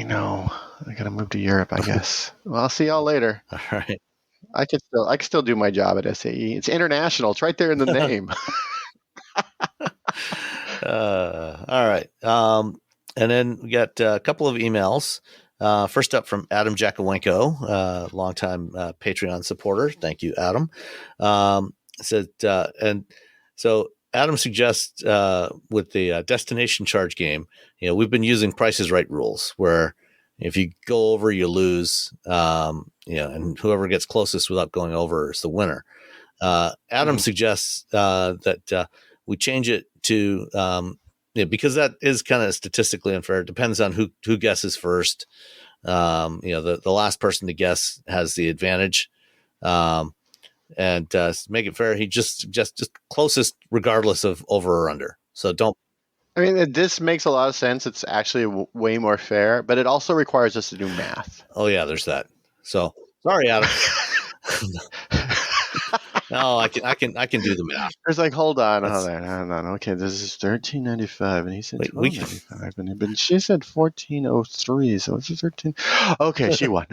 know. I gotta move to Europe, I guess. Well, I'll see y'all later. All right. I can still do my job at SAE. It's international. It's right there in the name. All right. And then we got a couple of emails. First up from Adam Jakowenko, longtime Patreon supporter. Thank you, Adam. Said, and so Adam suggests with the destination charge game, we've been using Price is Right rules where if you go over, you lose, and whoever gets closest without going over is the winner. Adam suggests that we change it to because that is kind of statistically unfair. It depends on who guesses first. The last person to guess has the advantage. And to make it fair, he just closest regardless of over or under. So don't. I mean, this makes a lot of sense. It's actually way more fair, but it also requires us to do math. Oh yeah, there's that. So sorry, Adam. No, I can do the math. It's like, hold on. Okay, this is $13.95, and he said $12.95, but she said $14.03, so it's 13. Okay, she won.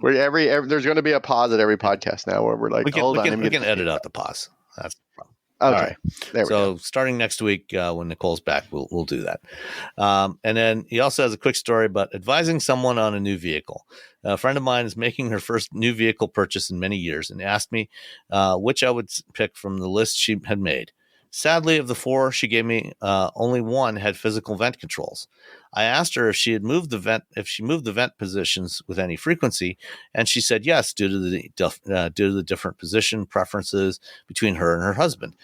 There's going to be a pause at every podcast now where we're like, hold on. We can edit out the pause. That's the problem. Okay. All right. There we go. Starting next week, when Nicole's back, we'll do that. And then he also has a quick story about advising someone on a new vehicle. A friend of mine is making her first new vehicle purchase in many years and asked me which I would pick from the list she had made. Sadly, of the 4 she gave me, only one had physical vent controls. I asked her if she moved the vent positions with any frequency, and she said yes, due to the different position preferences between her and her husband.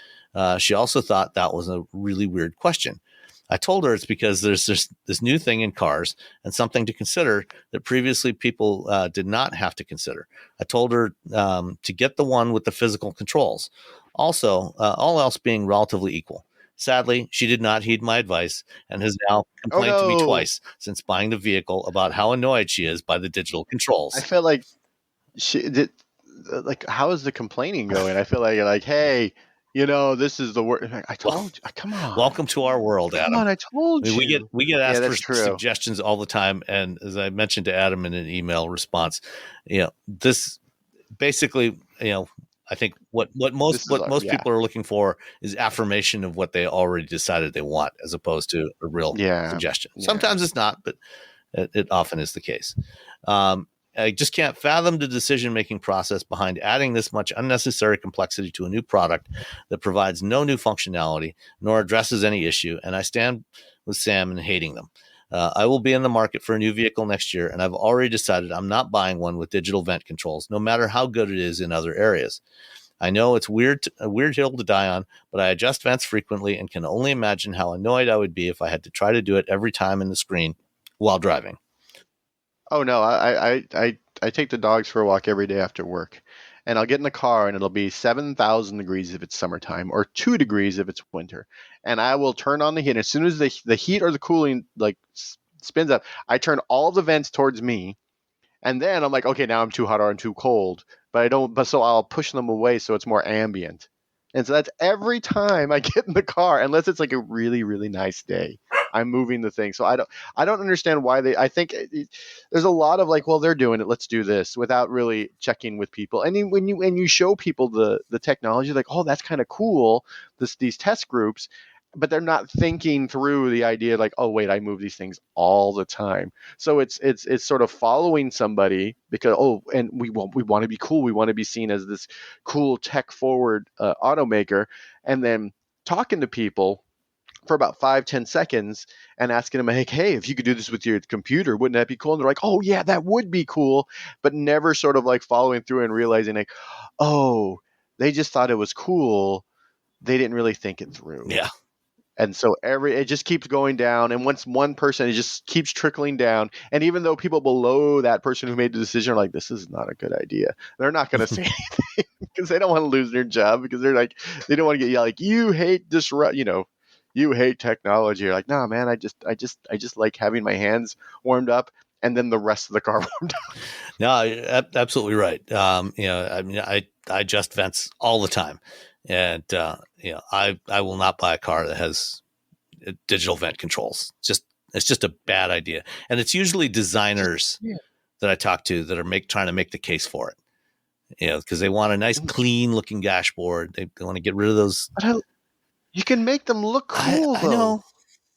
She also thought that was a really weird question. I told her it's because there's this new thing in cars and something to consider that previously people did not have to consider. I told her to get the one with the physical controls. Also, all else being relatively equal. Sadly, she did not heed my advice and has now complained to me twice since buying the vehicle about how annoyed she is by the digital controls. I feel like she did. Like, how is the complaining going? I feel like, hey, this is the word. I told you. Come on. Welcome to our world, Adam. Come on, I told you. We get asked for suggestions all the time, and as I mentioned to Adam in an email response, this basically, I think what most people are looking for is affirmation of what they already decided they want, as opposed to a real suggestion. Yeah. Sometimes it's not, but it often is the case. I just can't fathom the decision-making process behind adding this much unnecessary complexity to a new product that provides no new functionality nor addresses any issue, and I stand with Sam in hating them. I will be in the market for a new vehicle next year, and I've already decided I'm not buying one with digital vent controls, no matter how good it is in other areas. I know it's a weird hill to die on, but I adjust vents frequently and can only imagine how annoyed I would be if I had to try to do it every time in the screen while driving. Oh no, I take the dogs for a walk every day after work, and I'll get in the car and it'll be 7,000 degrees if it's summertime or 2 degrees if it's winter. And I will turn on the heat. And as soon as the heat or the cooling like spins up, I turn all the vents towards me. And then I'm like, okay, now I'm too hot or I'm too cold. But so I'll push them away so it's more ambient. And so that's every time I get in the car, unless it's like a really, really nice day, I'm moving the thing. So I don't understand why I think there's a lot of like, well, they're doing it, let's do this, without really checking with people. And then when you show people the technology, like, oh, that's kind of cool, these test groups, but they're not thinking through the idea like, oh wait, I move these things all the time. So it's sort of following somebody because and we want to be cool, we want to be seen as this cool tech forward automaker, and then talking to people for about 5-10 seconds and asking them like, hey, if you could do this with your computer, wouldn't that be cool? And they're like, oh yeah, that would be cool, but never sort of like following through and realizing like, oh, they just thought it was cool, they didn't really think it through. Yeah. And so it just keeps going down. And once one person, it just keeps trickling down. And even though people below that person who made the decision are like, this is not a good idea, they're not going to say anything because they don't want to lose their job, because they're like, they don't want to get like, you hate you hate technology. You're like, no, man, I just like having my hands warmed up and then the rest of the car warmed up. No, absolutely right. I mean, I adjust vents all the time. And, I will not buy a car that has digital vent controls. It's just a bad idea. And it's usually designers that I talk to that are trying to make the case for it, because they want a nice, clean looking dashboard. They want to get rid of those. You can make them look cool, though. I know.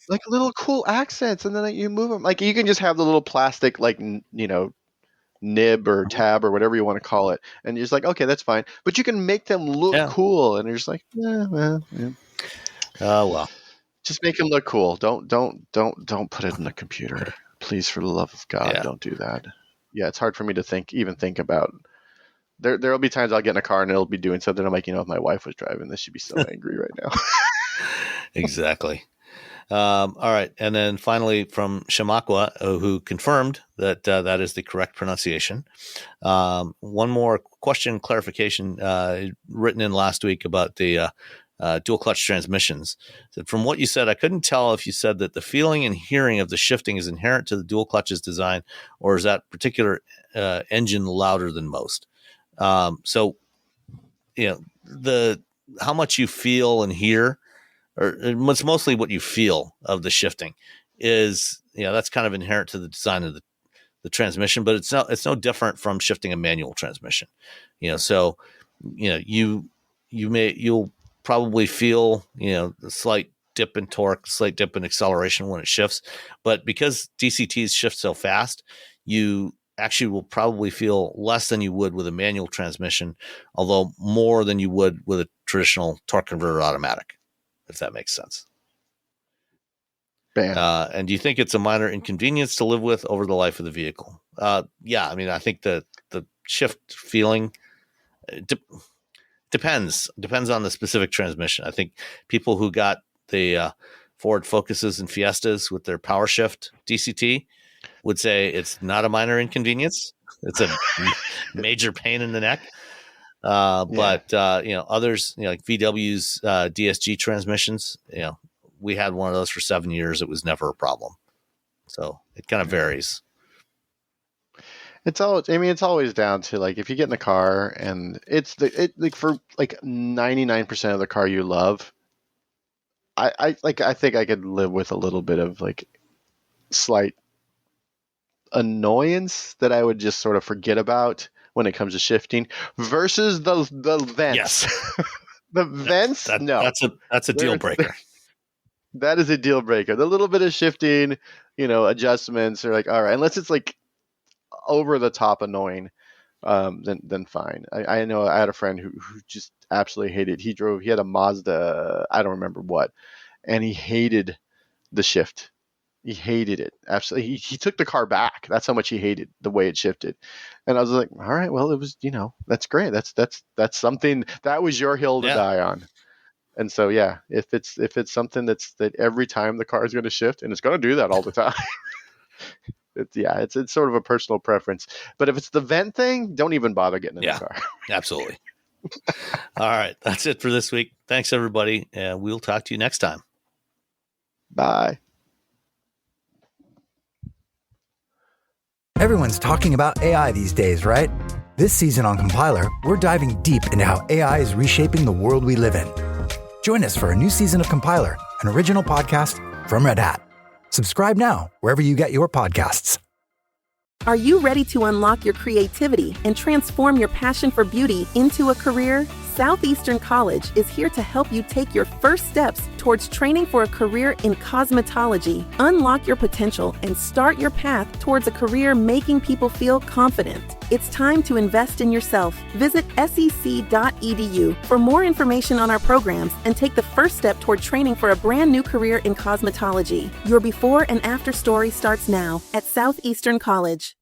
Like little cool accents, and then you move them. Like you can just have the little plastic, like, nib or tab or whatever you want to call it, and you're just like, okay, that's fine, but you can make them look cool, and you're just like, well. Oh well, just make them look cool. Don't put it in the computer, please, for the love of God. Don't do that. It's hard for me to even think about. There'll be times I'll get in a car and it'll be doing something, I'm like, if my wife was driving this, she'd be so angry right now. Exactly. All right. And then finally from Shamakwa, who confirmed that that is the correct pronunciation. One more question clarification written in last week about the dual clutch transmissions. So from what you said, I couldn't tell if you said that the feeling and hearing of the shifting is inherent to the dual clutch's design, or is that particular engine louder than most? So, how much you feel and hear, or it's mostly what you feel of the shifting is, that's kind of inherent to the design of the transmission, but it's no different from shifting a manual transmission, so, you'll probably feel, a slight dip in torque, slight dip in acceleration when it shifts, but because DCTs shift so fast, you actually will probably feel less than you would with a manual transmission, although more than you would with a traditional torque converter automatic, if that makes sense. And do you think it's a minor inconvenience to live with over the life of the vehicle? Yeah, I mean, I think the shift feeling depends on the specific transmission. I think people who got the Ford Focuses and Fiestas with their power shift DCT would say it's not a minor inconvenience. It's a major pain in the neck. But others, like VW's DSG transmissions, we had one of those for 7 years. It was never a problem. So it kind of varies. It's always down to like, if you get in the car and for like 99% of the car you love, I think I could live with a little bit of like slight annoyance that I would just sort of forget about when it comes to shifting versus the vents. Yes. The vents. That's a deal breaker. That is a deal breaker. The little bit of shifting, adjustments are like, all right, unless it's like over the top annoying, then fine. I know I had a friend who just absolutely hated. He had a Mazda, I don't remember what, and he hated the shift. He hated it. Absolutely. He took the car back. That's how much he hated the way it shifted. And I was like, all right, well, it was, that's great. That's something that was your hill to die on. And so, yeah, if it's something that every time the car is going to shift, and it's going to do that all the time, it's sort of a personal preference. But if it's the vent thing, don't even bother getting in the car. Absolutely. All right. That's it for this week. Thanks, everybody. And we'll talk to you next time. Bye. Everyone's talking about AI these days, right? This season on Compiler, we're diving deep into how AI is reshaping the world we live in. Join us for a new season of Compiler, an original podcast from Red Hat. Subscribe now wherever you get your podcasts. Are you ready to unlock your creativity and transform your passion for beauty into a career? Southeastern College is here to help you take your first steps towards training for a career in cosmetology. Unlock your potential and start your path towards a career making people feel confident. It's time to invest in yourself. Visit sec.edu for more information on our programs and take the first step toward training for a brand new career in cosmetology. Your before and after story starts now at Southeastern College.